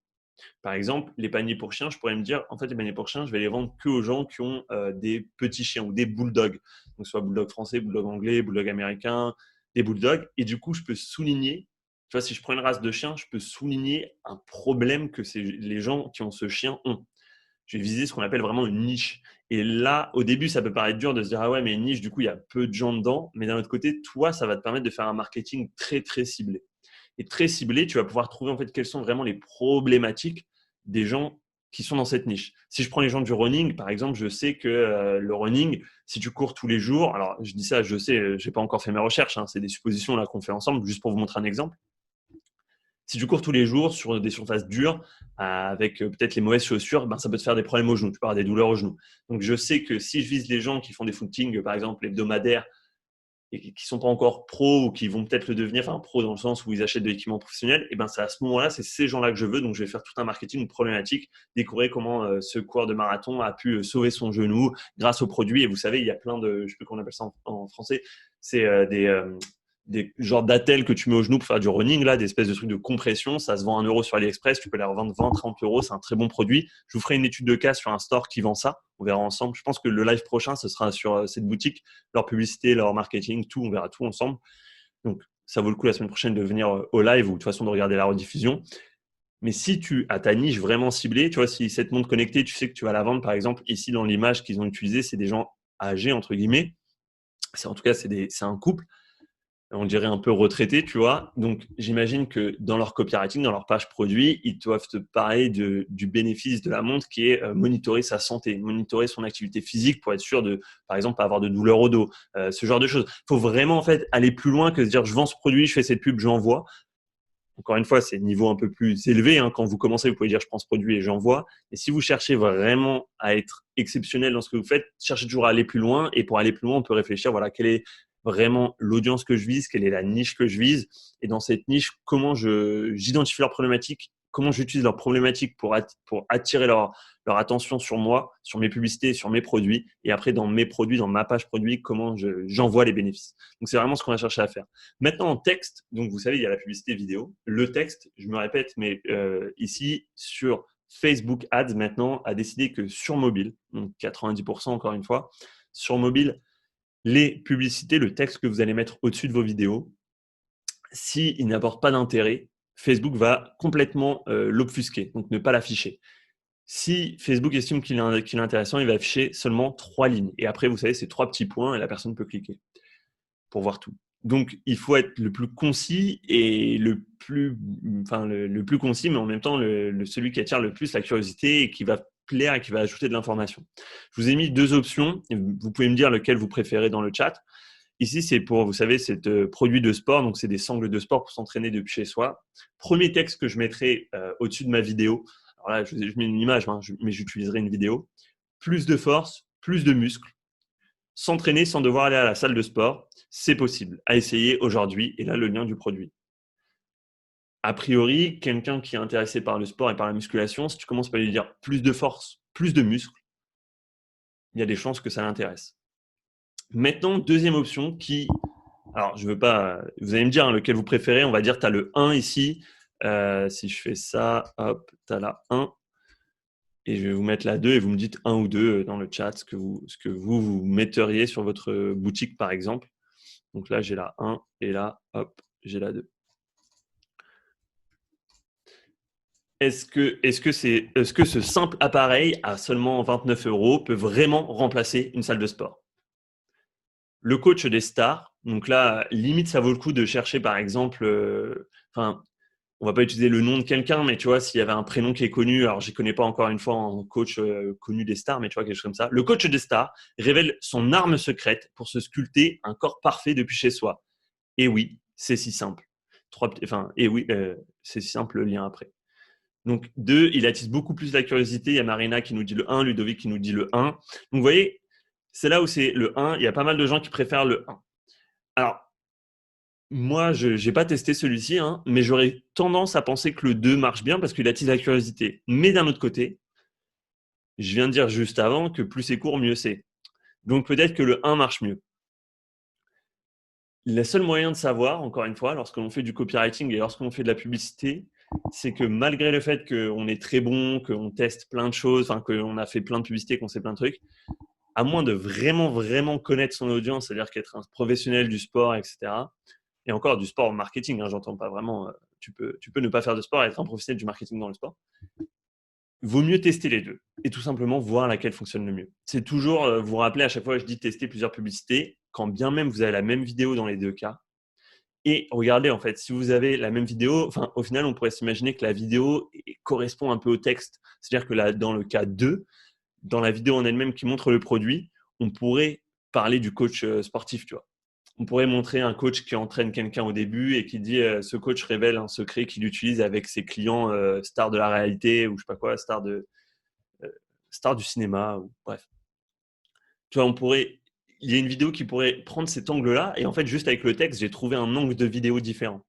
par exemple, les paniers pour chiens, je pourrais me dire, en fait, les paniers pour chiens, je vais les vendre que aux gens qui ont des petits chiens ou des bulldogs. Donc, soit bulldog français, bulldog anglais, bulldog américain, des bulldogs. Et du coup, je peux souligner, tu vois, si je prends une race de chien, je peux souligner un problème que les gens qui ont ce chien ont. Je vais viser ce qu'on appelle vraiment une niche. Et là, au début, ça peut paraître dur de se dire, ah ouais, mais une niche, du coup, il y a peu de gens dedans. Mais d'un autre côté, toi, ça va te permettre de faire un marketing très, très ciblé. Et très ciblé, tu vas pouvoir trouver en fait quelles sont vraiment les problématiques des gens qui sont dans cette niche. Si je prends les gens du running, par exemple, je sais que le running, si tu cours tous les jours, alors je dis ça, je sais, j'ai pas encore fait mes recherches, c'est des suppositions là qu'on fait ensemble, juste pour vous montrer un exemple. Si tu cours tous les jours sur des surfaces dures, avec peut-être les mauvaises chaussures, ben, ça peut te faire des problèmes aux genoux, tu peux avoir des douleurs aux genoux. Donc, je sais que si je vise les gens qui font des footings, par exemple, hebdomadaires, et qui ne sont pas encore pros ou qui vont peut-être le devenir, enfin pro dans le sens où ils achètent de l'équipement professionnel, et ben c'est à ce moment-là, c'est ces gens-là que je veux. Donc, je vais faire tout un marketing, une problématique, découvrir comment ce coureur de marathon a pu sauver son genou grâce aux produits. Et vous savez, il y a plein de, je ne sais plus comment on appelle ça en français, c'est des genres d'attelles que tu mets au genou pour faire du running, là, des espèces de trucs de compression. Ça se vend 1 € sur AliExpress. Tu peux les revendre 20, 30 euros. C'est un très bon produit. Je vous ferai une étude de cas sur un store qui vend ça. On verra ensemble. Je pense que le live prochain, ce sera sur cette boutique, leur publicité, leur marketing, tout. On verra tout ensemble. Donc, ça vaut le coup la semaine prochaine de venir au live ou de toute façon de regarder la rediffusion. Mais si tu as ta niche vraiment ciblée, tu vois, si cette montre connectée, tu sais que tu vas la vendre, par exemple, ici dans l'image qu'ils ont utilisée, c'est des gens âgés, entre guillemets. En tout cas, c'est un couple, on dirait un peu retraité, tu vois. Donc, j'imagine que dans leur copywriting, dans leur page produit, ils doivent te parler du bénéfice de la montre qui est monitorer sa santé, monitorer son activité physique pour être sûr de, par exemple, pas avoir de douleur au dos, ce genre de choses. Il faut vraiment en fait aller plus loin que se dire je vends ce produit, je fais cette pub, j'envoie. Encore une fois, c'est niveau un peu plus élevé. Quand vous commencez, vous pouvez dire je prends ce produit et j'envoie. Et si vous cherchez vraiment à être exceptionnel dans ce que vous faites, cherchez toujours à aller plus loin. Et pour aller plus loin, on peut réfléchir, voilà, quelle est vraiment l'audience que je vise, quelle est la niche que je vise. Et dans cette niche, comment j'identifie leurs problématiques, comment j'utilise leurs problématiques pour attirer leur attention sur moi, sur mes publicités, sur mes produits. Et après, dans mes produits, dans ma page produit, comment j'envoie les bénéfices. Donc, c'est vraiment ce qu'on va chercher à faire. Maintenant, en texte, donc vous savez, il y a la publicité vidéo. Le texte, je me répète, mais ici, sur Facebook Ads, maintenant, a décidé que sur mobile, donc 90% encore une fois, sur mobile, les publicités, le texte que vous allez mettre au-dessus de vos vidéos, s'il n'apporte pas d'intérêt, Facebook va complètement l'obfusquer, donc ne pas l'afficher. Si Facebook estime qu'il est intéressant, il va afficher seulement 3 lignes. Et après, vous savez, c'est 3 petits points et la personne peut cliquer pour voir tout. Donc, il faut être le plus concis et le plus concis, mais en même temps, celui qui attire le plus la curiosité et qui va plaire et qui va ajouter de l'information. Je vous ai mis 2 options. Vous pouvez me dire lequel vous préférez dans le chat. Ici, c'est pour, vous savez, c'est produit de sport. Donc, c'est des sangles de sport pour s'entraîner depuis chez soi. Premier texte que je mettrai au-dessus de ma vidéo. Alors là, je mets une image, mais j'utiliserai une vidéo. Plus de force, plus de muscles. S'entraîner sans devoir aller à la salle de sport, c'est possible. À essayer aujourd'hui. Et là, le lien du produit. A priori, quelqu'un qui est intéressé par le sport et par la musculation, si tu commences par lui dire plus de force, plus de muscles, il y a des chances que ça l'intéresse. Maintenant, deuxième option qui… Alors, je veux pas… Vous allez me dire lequel vous préférez. On va dire tu as le 1 ici. Si je fais ça, hop, tu as la 1. Et je vais vous mettre la 2 et vous me dites 1 ou 2 dans le chat, ce que vous metteriez sur votre boutique, par exemple. Donc là, j'ai la 1 et là, hop, j'ai la 2. Est-ce que ce simple appareil à seulement 29 € peut vraiment remplacer une salle de sport? Le coach des stars, donc là, limite, ça vaut le coup de chercher, par exemple, on va pas utiliser le nom de quelqu'un, mais tu vois, s'il y avait un prénom qui est connu, alors j'y connais pas encore une fois en coach connu des stars, mais tu vois, quelque chose comme ça. Le coach des stars révèle son arme secrète pour se sculpter un corps parfait depuis chez soi. Et oui, c'est si simple. C'est si simple, le lien après. Donc, 2, il attise beaucoup plus la curiosité. Il y a Marina qui nous dit le 1, Ludovic qui nous dit le 1. Donc, vous voyez, c'est là où c'est le 1. Il y a pas mal de gens qui préfèrent le 1. Alors, moi, je n'ai pas testé celui-ci, mais j'aurais tendance à penser que le 2 marche bien parce qu'il attise la curiosité. Mais d'un autre côté, je viens de dire juste avant que plus c'est court, mieux c'est. Donc, peut-être que le 1 marche mieux. Le seul moyen de savoir, encore une fois, lorsqu'on fait du copywriting et lorsqu'on fait de la publicité, c'est que malgré le fait qu'on est très bon, qu'on teste plein de choses, qu'on a fait plein de publicités, qu'on sait plein de trucs, à moins de vraiment, vraiment connaître son audience, c'est-à-dire qu'être un professionnel du sport, etc. Et encore du sport marketing, j'entends pas vraiment, tu peux ne pas faire de sport et être un professionnel du marketing dans le sport. Vaut mieux tester les deux et tout simplement voir laquelle fonctionne le mieux. C'est toujours, vous rappeler à chaque fois, je dis tester plusieurs publicités, quand bien même vous avez la même vidéo dans les deux cas. Et regardez, en fait, si vous avez la même vidéo, au final, on pourrait s'imaginer que la vidéo correspond un peu au texte. C'est-à-dire que là, dans le cas 2, dans la vidéo en elle-même qui montre le produit, on pourrait parler du coach sportif, tu vois. On pourrait montrer un coach qui entraîne quelqu'un au début et qui dit ce coach révèle un secret qu'il utilise avec ses clients stars de la réalité ou je sais pas quoi, stars du cinéma ou bref. Tu vois, il y a une vidéo qui pourrait prendre cet angle-là et en fait, juste avec le texte, j'ai trouvé un angle de vidéo différent.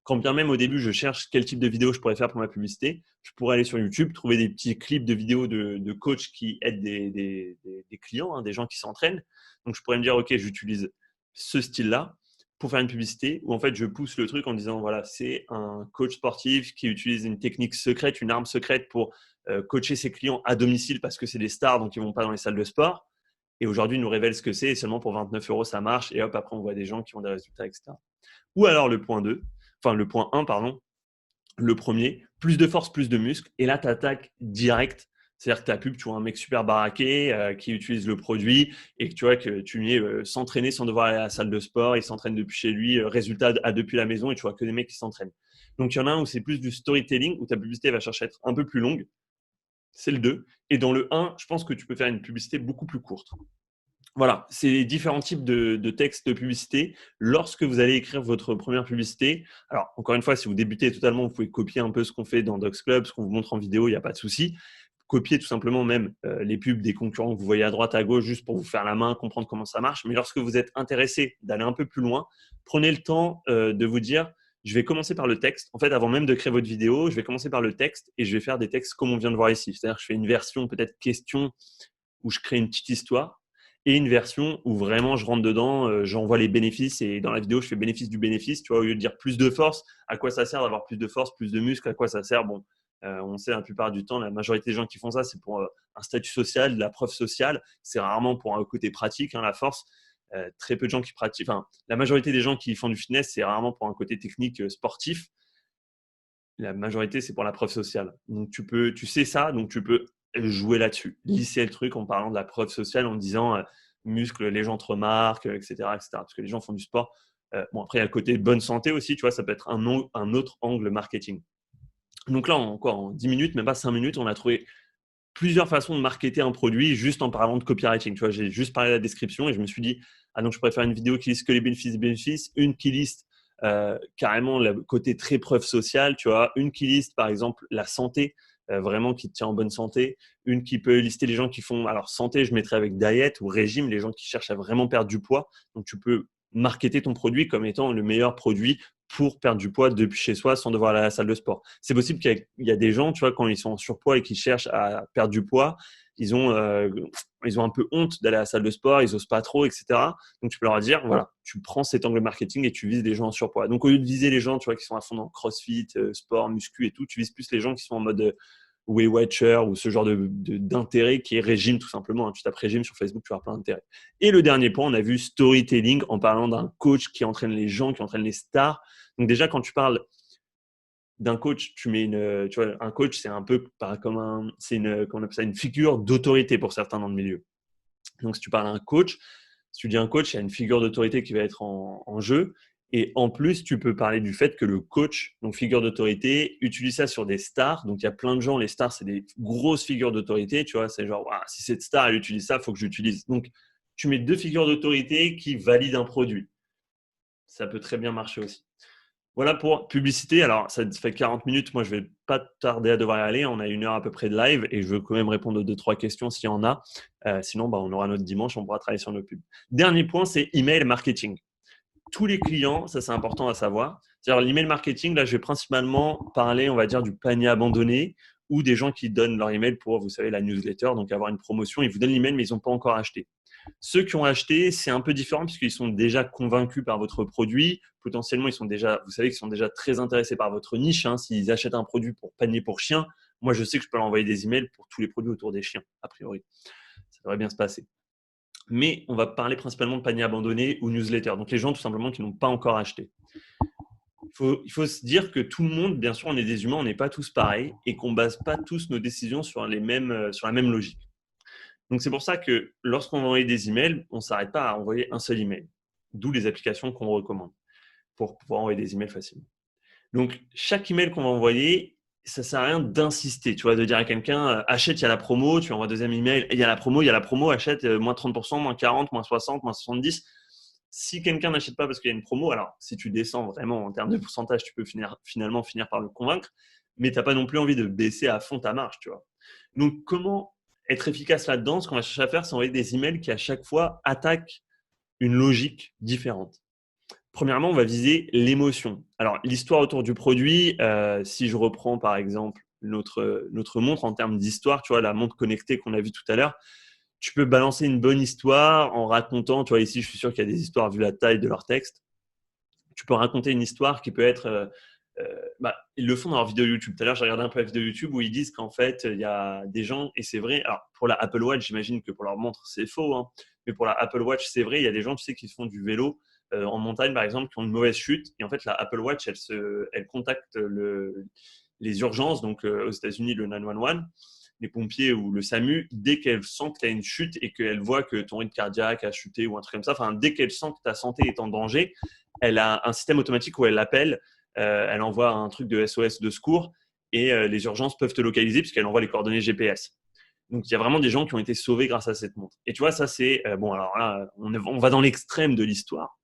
Quand bien même au début, je cherche quel type de vidéo je pourrais faire pour ma publicité, je pourrais aller sur YouTube, trouver des petits clips de vidéos de coachs qui aident des clients, des gens qui s'entraînent. Donc, je pourrais me dire, OK, j'utilise ce style-là pour faire une publicité où en fait, je pousse le truc en disant, voilà, c'est un coach sportif qui utilise une technique secrète, une arme secrète pour coacher ses clients à domicile parce que c'est des stars, donc ils ne vont pas dans les salles de sport. Et aujourd'hui, ils nous révèlent ce que c'est et seulement pour 29 € ça marche. Et hop, après, on voit des gens qui ont des résultats, etc. Ou alors le point 1, pardon, le premier, plus de force, plus de muscle. Et là, tu attaques direct. C'est-à-dire que ta pub, tu vois un mec super baraqué qui utilise le produit et que tu vois que tu lui s'entraîner sans devoir aller à la salle de sport. Il s'entraîne depuis chez lui, résultat depuis la maison et tu vois que des mecs qui s'entraînent. Donc, il y en a un où c'est plus du storytelling, où ta publicité va chercher à être un peu plus longue. C'est le 2. Et dans le 1, je pense que tu peux faire une publicité beaucoup plus courte. Voilà, c'est les différents types de textes de publicité. Lorsque vous allez écrire votre première publicité, alors encore une fois, si vous débutez totalement, vous pouvez copier un peu ce qu'on fait dans Docs Club, ce qu'on vous montre en vidéo, il n'y a pas de souci. Copier tout simplement même les pubs des concurrents que vous voyez à droite, à gauche, juste pour vous faire la main, comprendre comment ça marche. Mais lorsque vous êtes intéressé d'aller un peu plus loin, prenez le temps de vous dire, je vais commencer par le texte. En fait, avant même de créer votre vidéo, je vais commencer par le texte et je vais faire des textes comme on vient de voir ici. C'est-à-dire que je fais une version peut-être question où je crée une petite histoire et une version où vraiment je rentre dedans, j'envoie les bénéfices et dans la vidéo, je fais bénéfice du bénéfice. Tu vois, au lieu de dire plus de force, à quoi ça sert d'avoir plus de force, plus de muscles, à quoi ça sert? Bon, on sait la plupart du temps, la majorité des gens qui font ça, c'est pour un statut social, de la preuve sociale. C'est rarement pour un côté pratique, hein, la force. Très peu de gens qui pratiquent. Enfin, la majorité des gens qui font du fitness, c'est rarement pour un côté technique sportif. La majorité, c'est pour la preuve sociale. Donc, tu sais ça, donc tu peux jouer là-dessus. Lisser le truc en parlant de la preuve sociale, en disant muscles, les gens te remarquent, etc., etc. Parce que les gens font du sport. Bon, après, il y a le côté bonne santé aussi, tu vois, ça peut être un autre angle marketing. Donc là, encore en 10 minutes, même pas 5 minutes, on a trouvé plusieurs façons de marketer un produit juste en parlant de copywriting. Tu vois, j'ai juste parlé de la description et je me suis dit, ah donc je pourrais faire une vidéo qui liste que les bénéfices, une qui liste carrément le côté très preuve sociale, tu vois, une qui liste par exemple la santé, vraiment qui te tient en bonne santé, une qui peut lister les gens qui font, alors santé, je mettrais avec diet ou régime, les gens qui cherchent à vraiment perdre du poids. Donc tu peux marketer ton produit comme étant le meilleur produit pour perdre du poids depuis chez soi sans devoir aller à la salle de sport. C'est possible qu'il y a des gens, tu vois, quand ils sont en surpoids et qu'ils cherchent à perdre du poids, ils ont un peu honte d'aller à la salle de sport, ils osent pas trop, etc. Donc, tu peux leur dire, voilà, tu prends cet angle marketing et tu vises des gens en surpoids. Donc, au lieu de viser les gens, tu vois, qui sont à fond dans CrossFit, sport, muscu et tout, tu vises plus les gens qui sont en mode Weight Watcher ou ce genre d'intérêt qui est régime tout simplement. Tu tapes régime sur Facebook, tu vas avoir plein d'intérêts. Et le dernier point, on a vu storytelling en parlant d'un coach qui entraîne les gens, qui entraîne les stars. Donc déjà, quand tu parles d'un coach, tu vois, un coach, c'est un peu c'est qu'on appelle ça une figure d'autorité pour certains dans le milieu. Donc si tu parles à un coach, si tu dis un coach, il y a une figure d'autorité qui va être en jeu. Et en plus, tu peux parler du fait que le coach, donc figure d'autorité, utilise ça sur des stars. Donc, il y a plein de gens, les stars, c'est des grosses figures d'autorité. Tu vois, c'est genre, si cette star, elle utilise ça, il faut que j'utilise. Donc, tu mets deux figures d'autorité qui valident un produit. Ça peut très bien marcher aussi. Voilà pour publicité. Alors, ça fait 40 minutes. Moi, je ne vais pas tarder à devoir y aller. On a 1 heure à peu près de live et je veux quand même répondre aux 2-3 questions s'il y en a. Sinon, on aura notre dimanche, on pourra travailler sur nos pubs. Dernier point, c'est email marketing. Tous les clients, ça c'est important à savoir. C'est-à-dire l'email marketing, là, je vais principalement parler, on va dire, du panier abandonné ou des gens qui donnent leur email pour, vous savez, la newsletter, donc avoir une promotion. Ils vous donnent l'email, mais ils n'ont pas encore acheté. Ceux qui ont acheté, c'est un peu différent puisqu'ils sont déjà convaincus par votre produit. Potentiellement, vous savez qu'ils sont déjà très intéressés par votre niche. Hein. S'ils achètent un produit pour panier pour chien, moi, je sais que je peux leur envoyer des emails pour tous les produits autour des chiens, a priori. Ça devrait bien se passer. Mais on va parler principalement de panier abandonné ou newsletter. Donc, les gens, tout simplement, qui n'ont pas encore acheté. Il faut se dire que tout le monde, bien sûr, on est des humains, on n'est pas tous pareils et qu'on ne base pas tous nos décisions sur la même logique. Donc, c'est pour ça que lorsqu'on va envoyer des emails, on ne s'arrête pas à envoyer un seul email. D'où les applications qu'on recommande pour pouvoir envoyer des emails facilement. Donc, chaque email qu'on va envoyer, ça ne sert à rien d'insister, tu vois, de dire à quelqu'un achète, il y a la promo, tu envoies un deuxième email, il y a la promo, achète moins 30%, moins 40, moins 60, moins 70. Si quelqu'un n'achète pas parce qu'il y a une promo, alors si tu descends vraiment en termes de pourcentage, tu peux finalement finir par le convaincre, mais tu n'as pas non plus envie de baisser à fond ta marge, tu vois. Donc, comment être efficace là-dedans? Ce qu'on va chercher à faire, c'est envoyer des emails qui à chaque fois attaquent une logique différente. Premièrement, on va viser l'émotion. Alors, l'histoire autour du produit, si je reprends par exemple notre montre en termes d'histoire, tu vois, la montre connectée qu'on a vue tout à l'heure, tu peux balancer une bonne histoire en racontant, tu vois, ici, je suis sûr qu'il y a des histoires vu la taille de leur texte. Tu peux raconter une histoire qui peut être… ils le font dans leur vidéo YouTube. Tout à l'heure, j'ai regardé un peu la vidéo YouTube où ils disent qu'en fait, il y a des gens, et c'est vrai, alors pour la Apple Watch, j'imagine que pour leur montre, c'est faux, hein, mais pour la Apple Watch, c'est vrai, il y a des gens, tu sais, qui font du vélo en montagne, par exemple, qui ont une mauvaise chute, et en fait, la Apple Watch, elle contacte les urgences, donc aux États-Unis, le 911, les pompiers ou le SAMU, dès qu'elle sent que tu as une chute et qu'elle voit que ton rythme cardiaque a chuté ou un truc comme ça, enfin, dès qu'elle sent que ta santé est en danger, elle a un système automatique où elle l'appelle, elle envoie un truc de SOS de secours et les urgences peuvent te localiser puisqu'elle envoie les coordonnées GPS. Donc, il y a vraiment des gens qui ont été sauvés grâce à cette montre. Et tu vois, ça, c'est… bon, alors là, on va dans l'extrême de l'histoire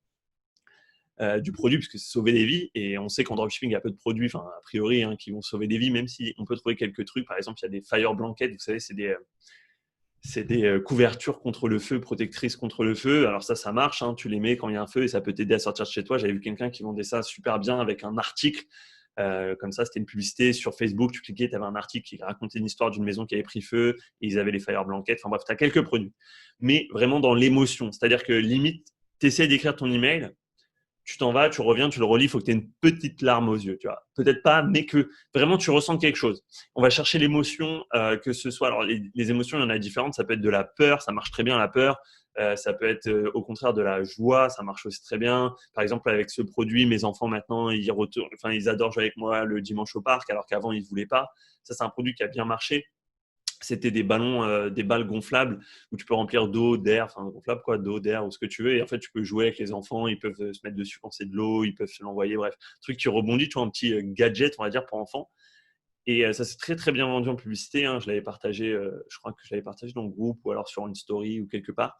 du produit puisque c'est sauver des vies. Et on sait qu'en dropshipping, il y a peu de produits, enfin, a priori, hein, qui vont sauver des vies, même si on peut trouver quelques trucs. Par exemple, il y a des fire blankets, vous savez, C'est des couvertures contre le feu, protectrices contre le feu. Alors ça marche, hein, tu les mets quand il y a un feu et ça peut t'aider à sortir de chez toi. J'avais vu quelqu'un qui vendait ça super bien avec un article. Comme ça, c'était une publicité sur Facebook. Tu cliquais, tu avais un article qui racontait une histoire d'une maison qui avait pris feu et ils avaient les fire blankets. Enfin bref, tu as quelques produits. Mais vraiment dans l'émotion. C'est-à-dire que limite, tu essaies d'écrire ton email, tu t'en vas, tu reviens, tu le relis, il faut que tu aies une petite larme aux yeux, tu vois. Peut-être pas, mais que vraiment tu ressens quelque chose. On va chercher l'émotion, que ce soit, alors les émotions, il y en a différentes, ça peut être de la peur, ça marche très bien la peur, ça peut être au contraire de la joie, ça marche aussi très bien. Par exemple, avec ce produit, mes enfants maintenant, ils adorent jouer avec moi le dimanche au parc, alors qu'avant, ils ne voulaient pas. Ça, c'est un produit qui a bien marché. C'était des ballons, des balles gonflables où tu peux remplir d'eau, d'air, enfin gonflable quoi, d'eau, d'air ou ce que tu veux. Et en fait, tu peux jouer avec les enfants, ils peuvent se mettre dessus quand c'est de l'eau, ils peuvent se l'envoyer, bref. Truc qui rebondit, tu vois, un petit gadget, on va dire, pour enfants. Et ça s'est très très bien vendu en publicité, hein. Je l'avais partagé, je crois que je l'avais partagé dans le groupe ou alors sur une story ou quelque part.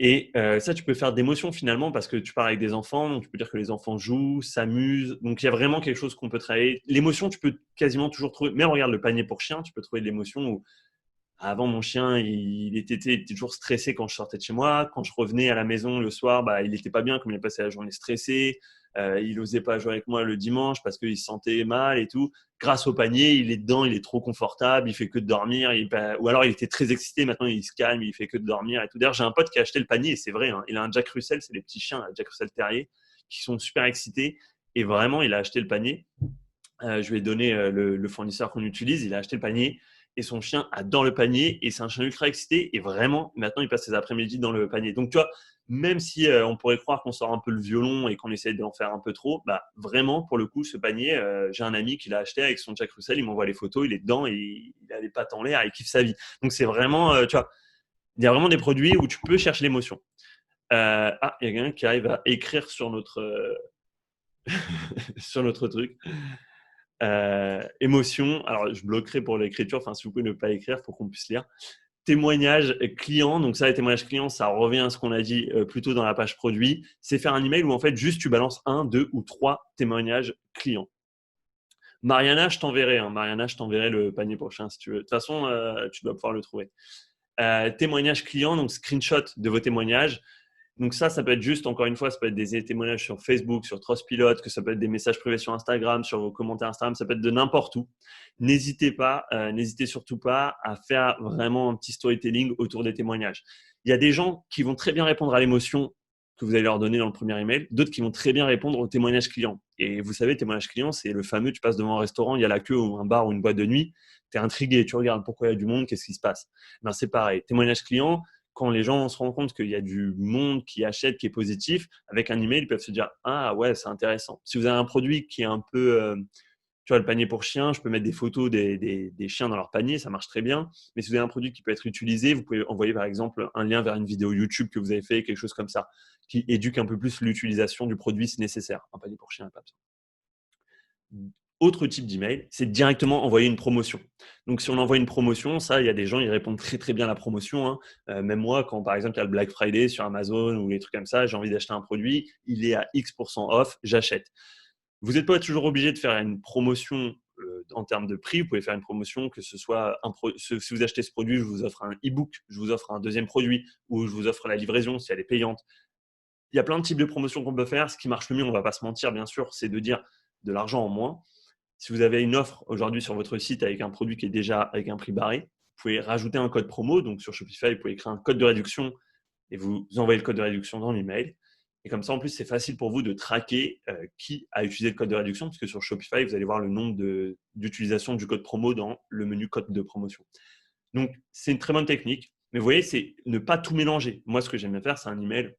Et ça, tu peux faire d'émotion finalement parce que tu pars avec des enfants, donc tu peux dire que les enfants jouent, s'amusent. Donc il y a vraiment quelque chose qu'on peut travailler. L'émotion, tu peux quasiment toujours trouver. Même regarde le panier pour chien, tu peux trouver de l'émotion où avant, mon chien, il était toujours stressé quand je sortais de chez moi. Quand je revenais à la maison le soir, bah, il n'était pas bien, comme il a passé la journée stressé. Il n'osait pas jouer avec moi le dimanche parce qu'il se sentait mal et tout. Grâce au panier, il est dedans, il est trop confortable, il fait que de dormir. Ou alors, il était très excité, maintenant il se calme, il fait que de dormir et tout. D'ailleurs, j'ai un pote qui a acheté le panier et c'est vrai, hein, il a un Jack Russell, c'est les petits chiens, un Jack Russell Terrier, qui sont super excités. Et vraiment, il a acheté le panier. Je lui ai donné le fournisseur qu'on utilise. Il a acheté le panier et son chien adore le panier et c'est un chien ultra excité et vraiment maintenant il passe ses après-midi dans le panier. Donc tu vois, même si on pourrait croire qu'on sort un peu le violon et qu'on essaie d'en faire un peu trop, bah vraiment pour le coup ce panier, j'ai un ami qui l'a acheté avec son Jack Russell, il m'envoie les photos, il est dedans et il a les pattes en l'air, il kiffe sa vie. Donc c'est vraiment, tu vois, il y a vraiment des produits où tu peux chercher l'émotion. Il y a quelqu'un qui arrive à écrire sur notre sur notre truc. Émotion, alors je bloquerai pour l'écriture, enfin si vous pouvez ne pas écrire pour qu'on puisse lire. Témoignage client, donc ça les témoignages clients, ça revient à ce qu'on a dit plus tôt dans la page produit, c'est faire un email où en fait juste tu balances un, deux ou trois témoignages clients. Mariana, je t'enverrai, Mariana, je t'enverrai le panier prochain si tu veux. De toute façon, tu dois pouvoir le trouver. Témoignage client, donc screenshot de vos témoignages. Donc ça peut être juste, encore une fois, ça peut être des témoignages sur Facebook, sur Trustpilot, que ça peut être des messages privés sur Instagram, sur vos commentaires Instagram, ça peut être de n'importe où. N'hésitez surtout pas à faire vraiment un petit storytelling autour des témoignages. Il y a des gens qui vont très bien répondre à l'émotion que vous allez leur donner dans le premier email, d'autres qui vont très bien répondre au témoignage client. Et vous savez, témoignage client, c'est le fameux, tu passes devant un restaurant, il y a la queue ou un bar ou une boîte de nuit, tu es intrigué, tu regardes pourquoi il y a du monde, qu'est-ce qui se passe. Ben, c'est pareil, témoignage client, quand les gens se rendent compte qu'il y a du monde qui achète, qui est positif, avec un email, ils peuvent se dire « Ah ouais, c'est intéressant ». Si vous avez un produit qui est un peu, tu vois, le panier pour chiens, je peux mettre des photos des chiens dans leur panier, ça marche très bien. Mais si vous avez un produit qui peut être utilisé, vous pouvez envoyer par exemple un lien vers une vidéo YouTube que vous avez fait, quelque chose comme ça, qui éduque un peu plus l'utilisation du produit si nécessaire. Un panier pour chien, pas besoin. Autre type d'email, c'est directement envoyer une promotion. Donc, si on envoie une promotion, ça, il y a des gens, ils répondent très, très bien à la promotion, hein. Même moi, quand par exemple, il y a le Black Friday sur Amazon ou les trucs comme ça, j'ai envie d'acheter un produit, il est à X% off, j'achète. Vous n'êtes pas toujours obligé de faire une promotion en termes de prix. Vous pouvez faire une promotion, que ce soit si vous achetez ce produit, je vous offre un e-book, je vous offre un deuxième produit ou je vous offre la livraison si elle est payante. Il y a plein de types de promotions qu'on peut faire. Ce qui marche le mieux, on ne va pas se mentir, bien sûr, c'est de dire de l'argent en moins. Si vous avez une offre aujourd'hui sur votre site avec un produit qui est déjà avec un prix barré, vous pouvez rajouter un code promo. Donc sur Shopify, vous pouvez créer un code de réduction et vous envoyez le code de réduction dans l'email. Et comme ça, en plus, c'est facile pour vous de traquer qui a utilisé le code de réduction, parce que sur Shopify, vous allez voir le nombre d'utilisation du code promo dans le menu code de promotion. Donc, c'est une très bonne technique. Mais vous voyez, c'est ne pas tout mélanger. Moi, ce que j'aime bien faire, c'est un email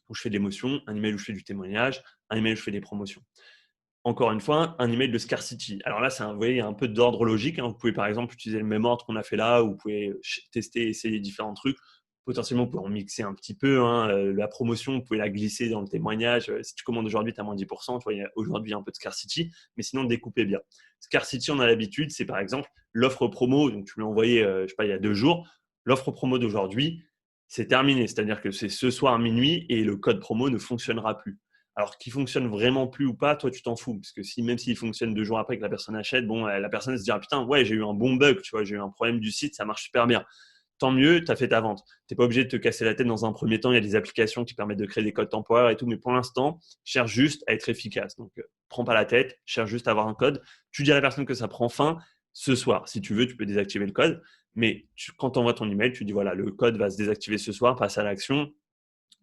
où je fais de l'émotion, un email où je fais du témoignage, un email où je fais des promotions. Encore une fois, un email de scarcity. Alors là, vous voyez, il y a un peu d'ordre logique, hein. Vous pouvez par exemple utiliser le même ordre qu'on a fait là, ou vous pouvez tester, essayer différents trucs. Potentiellement, vous pouvez en mixer un petit peu, hein. La promotion, vous pouvez la glisser dans le témoignage. Si tu commandes aujourd'hui, tu as moins 10%. Tu vois, il y a aujourd'hui un peu de scarcity, mais sinon, découpez bien. Scarcity, on a l'habitude, c'est par exemple l'offre promo. Donc, tu me l'as envoyé, je sais pas, il y a 2 jours. L'offre promo d'aujourd'hui, c'est terminé. C'est-à-dire que c'est ce soir à minuit et le code promo ne fonctionnera plus. Alors qu'il fonctionne vraiment plus ou pas, toi tu t'en fous, parce que même s'il fonctionne 2 jours après que la personne achète, bon, la personne se dira putain, ouais, j'ai eu un bon bug, tu vois, j'ai eu un problème du site, ça marche super bien. tant mieux, tu as fait ta vente. Tu n'es pas obligé de te casser la tête dans un premier temps. Il y a des applications qui permettent de créer des codes temporaires et tout. Mais pour l'instant, cherche juste à être efficace. Donc, prends pas la tête, cherche juste à avoir un code. Tu dis à la personne que ça prend fin ce soir. Si tu veux, tu peux désactiver le code. Mais quand tu envoies ton email, tu dis voilà, le code va se désactiver ce soir, passe à l'action.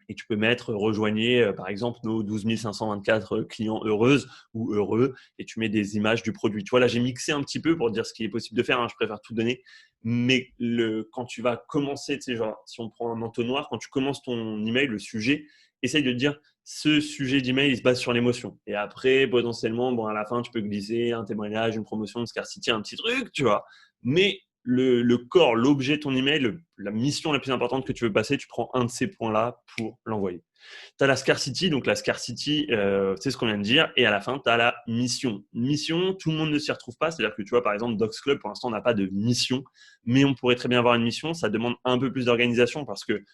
Et tu peux mettre rejoignez par exemple nos 12 524 clients heureuses ou heureux et tu mets des images du produit. Tu vois, là, j'ai mixé un petit peu pour dire ce qui est possible de faire. Je préfère tout donner. Mais quand tu vas commencer, tu sais, genre, si on prend un entonnoir, quand tu commences ton email, le sujet, essaye de te dire ce sujet d'email, il se base sur l'émotion. Et après, potentiellement, bon, à la fin, tu peux glisser un témoignage, une promotion, une scarcity, un petit truc, tu vois. Mais le corps, l'objet de ton email, la mission la plus importante que tu veux passer, tu prends un de ces points-là pour l'envoyer. Tu as la scarcity, donc la scarcity, c'est ce qu'on vient de dire, et à la fin, tu as la mission. Mission, tout le monde ne s'y retrouve pas, c'est-à-dire que tu vois, par exemple, Docs Club, pour l'instant, on n'a pas de mission, mais on pourrait très bien avoir une mission, ça demande un peu plus d'organisation parce que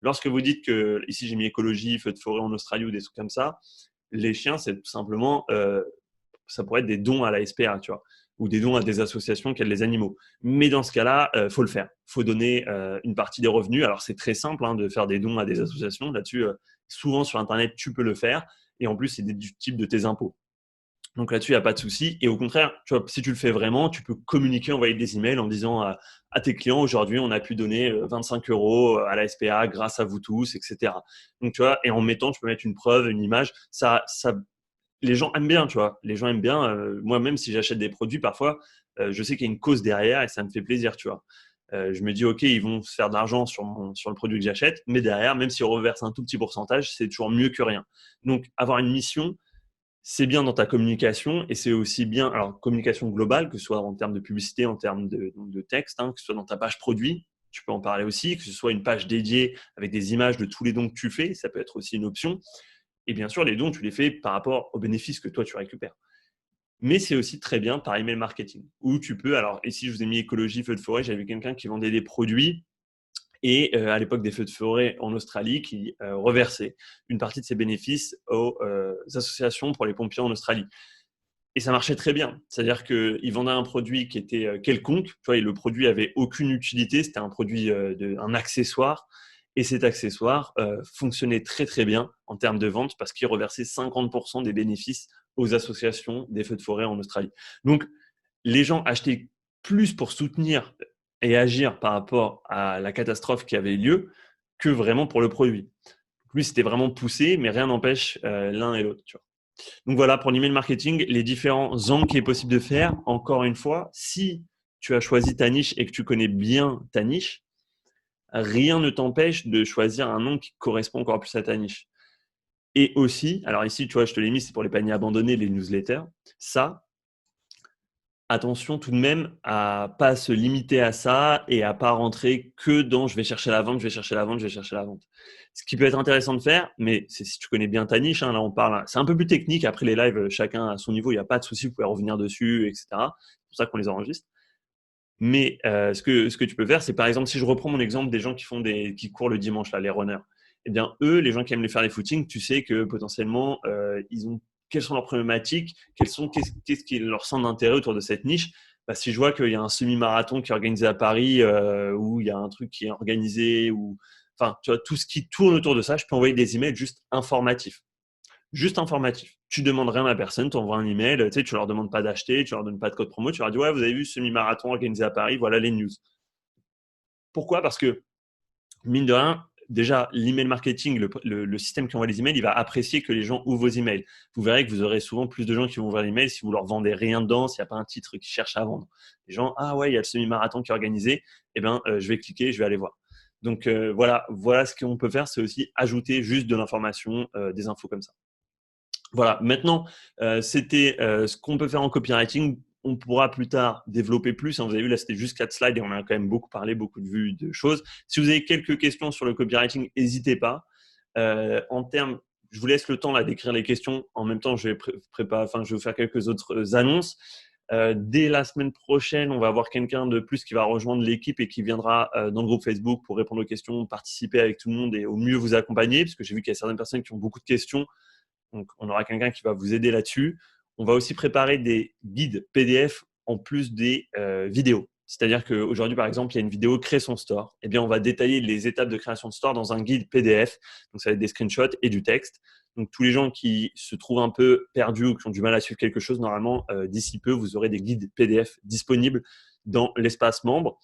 lorsque vous dites que, ici j'ai mis écologie, feu de forêt en Australie ou des trucs comme ça, les chiens, c'est tout simplement, ça pourrait être des dons à la SPA, tu vois, ou des dons à des associations qui aident les animaux. Mais dans ce cas-là, faut le faire. Faut donner une partie des revenus. Alors c'est très simple de faire des dons à des associations. Là-dessus, souvent sur Internet, tu peux le faire. Et en plus, c'est du type de tes impôts. Donc là-dessus, il n'y a pas de souci. Et au contraire, tu vois, si tu le fais vraiment, tu peux communiquer, envoyer des emails en disant à tes clients, aujourd'hui, on a pu donner 25 euros à la SPA grâce à vous tous, etc. Donc, tu vois, et en mettant, tu peux mettre une preuve, une image. Les gens aiment bien, tu vois. Les gens aiment bien. Moi, même si j'achète des produits, parfois, je sais qu'il y a une cause derrière et ça me fait plaisir, tu vois. Je me dis, OK, ils vont se faire de l'argent sur le produit que j'achète, mais derrière, même si on reverse un tout petit pourcentage, c'est toujours mieux que rien. Donc, avoir une mission, c'est bien dans ta communication et c'est aussi bien, alors, communication globale, que ce soit en termes de publicité, en termes de texte, que ce soit dans ta page produit, tu peux en parler aussi, que ce soit une page dédiée avec des images de tous les dons que tu fais, ça peut être aussi une option. Et bien sûr, les dons, tu les fais par rapport aux bénéfices que toi, tu récupères. Mais c'est aussi très bien par email marketing, où tu peux, alors ici, je vous ai mis écologie, feu de forêt, j'avais vu quelqu'un qui vendait des produits et à l'époque des feux de forêt en Australie, qui reversait une partie de ses bénéfices aux associations pour les pompiers en Australie. Et ça marchait très bien. C'est-à-dire qu'il vendait un produit qui était quelconque, tu vois, et le produit avait aucune utilité, c'était un produit, un accessoire. Et cet accessoire fonctionnait très très bien en termes de vente parce qu'il reversait 50% des bénéfices aux associations des feux de forêt en Australie. Donc, les gens achetaient plus pour soutenir et agir par rapport à la catastrophe qui avait lieu que vraiment pour le produit. Lui, c'était vraiment poussé, mais rien n'empêche l'un et l'autre. Tu vois. Donc voilà, pour l'email marketing, les différents angles qu'il est possible de faire. Encore une fois, si tu as choisi ta niche et que tu connais bien ta niche, rien ne t'empêche de choisir un nom qui correspond encore plus à ta niche. Et aussi, alors ici, tu vois, je te l'ai mis, c'est pour les paniers abandonnés, les newsletters. Ça, attention tout de même à pas se limiter à ça et à pas rentrer que dans je vais chercher la vente, je vais chercher la vente, je vais chercher la vente. Ce qui peut être intéressant de faire, mais c'est si tu connais bien ta niche, là on parle, c'est un peu plus technique. Après les lives, chacun à son niveau, il n'y a pas de souci, vous pouvez revenir dessus, etc. C'est pour ça qu'on les enregistre. Mais ce que tu peux faire, c'est par exemple, si je reprends mon exemple des gens qui courent le dimanche, là, les runners, eh bien, eux, les gens qui aiment les faire les footings, tu sais que potentiellement, quelles sont leurs problématiques, qu'est-ce qui leur semble d'intérêt autour de cette niche. Bah, si je vois qu'il y a un semi-marathon qui est organisé à Paris, ou il y a un truc qui est organisé, ou enfin, tu vois, tout ce qui tourne autour de ça, je peux envoyer des emails juste informatifs. Juste informatif. Tu demandes rien à personne, tu envoies un email, tu sais, tu leur demandes pas d'acheter, tu leur donnes pas de code promo, tu leur dis ouais, vous avez vu ce semi-marathon organisé à Paris, voilà les news. Pourquoi? Parce que mine de rien, déjà l'email marketing, le système qui envoie les emails, il va apprécier que les gens ouvrent vos emails. Vous verrez que vous aurez souvent plus de gens qui vont ouvrir l'email si vous leur vendez rien dedans, s'il n'y a pas un titre qu'ils cherchent à vendre. Les gens, ah ouais, il y a le semi-marathon qui est organisé, eh ben je vais cliquer, je vais aller voir. Donc voilà ce qu'on peut faire, c'est aussi ajouter juste de l'information, des infos comme ça. Voilà, maintenant, c'était ce qu'on peut faire en copywriting. On pourra plus tard développer plus. Vous avez vu, là, c'était juste 4 slides et on a quand même beaucoup parlé, beaucoup de vues, de choses. Si vous avez quelques questions sur le copywriting, n'hésitez pas. En termes, je vous laisse le temps là d'écrire les questions. En même temps, je vais je vais vous faire quelques autres annonces. Dès la semaine prochaine, on va avoir quelqu'un de plus qui va rejoindre l'équipe et qui viendra dans le groupe Facebook pour répondre aux questions, participer avec tout le monde et au mieux vous accompagner, parce que j'ai vu qu'il y a certaines personnes qui ont beaucoup de questions. Donc, on aura quelqu'un qui va vous aider là-dessus. On va aussi préparer des guides PDF en plus des vidéos. C'est-à-dire qu'aujourd'hui, par exemple, il y a une vidéo «Créer son store». Eh bien, on va détailler les étapes de création de store dans un guide PDF. Donc, ça va être des screenshots et du texte. Donc, tous les gens qui se trouvent un peu perdus ou qui ont du mal à suivre quelque chose, normalement, d'ici peu, vous aurez des guides PDF disponibles dans l'espace membre.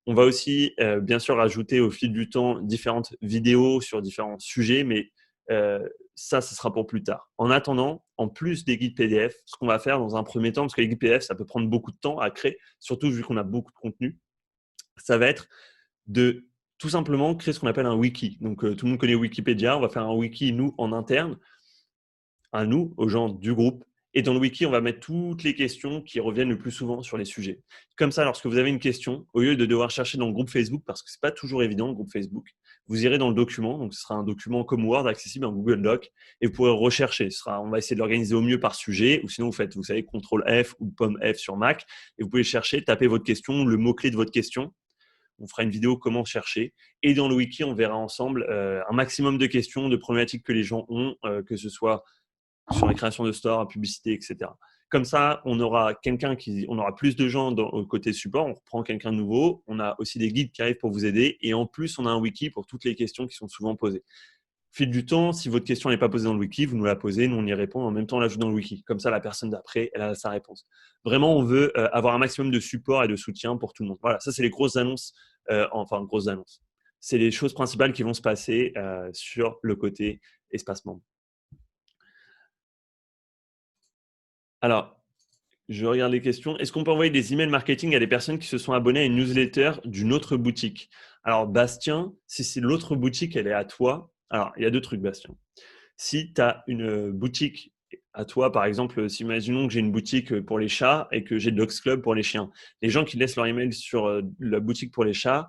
On va aussi, bien sûr, rajouter au fil du temps différentes vidéos sur différents sujets, mais ça, ce sera pour plus tard. En attendant, en plus des guides PDF, ce qu'on va faire dans un premier temps, parce que les guides PDF, ça peut prendre beaucoup de temps à créer, surtout vu qu'on a beaucoup de contenu, ça va être de tout simplement créer ce qu'on appelle un wiki. Donc, tout le monde connaît Wikipédia. On va faire un wiki, nous, en interne, à nous, aux gens du groupe. Et dans le wiki, on va mettre toutes les questions qui reviennent le plus souvent sur les sujets. Comme ça, lorsque vous avez une question, au lieu de devoir chercher dans le groupe Facebook, parce que ce n'est pas toujours évident, le groupe Facebook, vous irez dans le document. Donc, ce sera un document comme Word accessible, un Google Doc, et vous pourrez rechercher. On va essayer de l'organiser au mieux par sujet, ou sinon vous faites, vous savez, CTRL F ou pomme F sur Mac, et vous pouvez chercher, taper votre question, le mot-clé de votre question. On fera une vidéo comment chercher. Et dans le wiki, on verra ensemble un maximum de questions, de problématiques que les gens ont, que ce soit sur la création de store, la publicité, etc. Comme ça, on aura plus de gens au côté support. On reprend quelqu'un de nouveau. On a aussi des guides qui arrivent pour vous aider. Et en plus, on a un wiki pour toutes les questions qui sont souvent posées. Au fil du temps, si votre question n'est pas posée dans le wiki, vous nous la posez, nous on y répond. En même temps, on l'ajoute dans le wiki. Comme ça, la personne d'après, elle a sa réponse. Vraiment, on veut avoir un maximum de support et de soutien pour tout le monde. Voilà, ça, c'est les grosses annonces. Grosses annonces. C'est les choses principales qui vont se passer sur le côté espace membre. Alors, je regarde les questions. Est-ce qu'on peut envoyer des emails marketing à des personnes qui se sont abonnées à une newsletter d'une autre boutique? Alors, Bastien, si c'est l'autre boutique, elle est à toi. Alors, il y a deux trucs, Bastien. Si tu as une boutique à toi, par exemple, si imaginons que j'ai une boutique pour les chats et que j'ai Dogs Club pour les chiens, les gens qui laissent leur email sur la boutique pour les chats,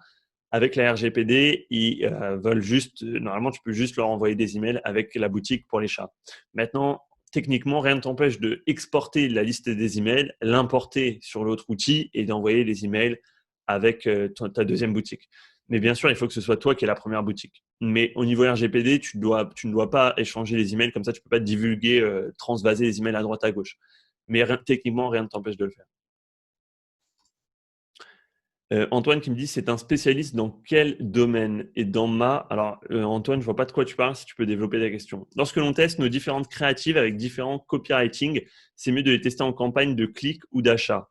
avec la RGPD, ils veulent juste, normalement, tu peux juste leur envoyer des emails avec la boutique pour les chats. Maintenant, techniquement, rien ne t'empêche de exporter la liste des emails, l'importer sur l'autre outil et d'envoyer les emails avec ta deuxième boutique. Mais bien sûr, il faut que ce soit toi qui es la première boutique. Mais au niveau RGPD, tu ne dois pas échanger les emails comme ça, tu ne peux pas divulguer, transvaser les emails à droite à gauche. Mais techniquement, rien ne t'empêche de le faire. Antoine qui me dit c'est un spécialiste dans quel domaine? Et dans alors Antoine, je vois pas de quoi tu parles, si tu peux développer ta question. Lorsque l'on teste nos différentes créatives avec différents copywriting, c'est mieux de les tester en campagne de clic ou d'achat.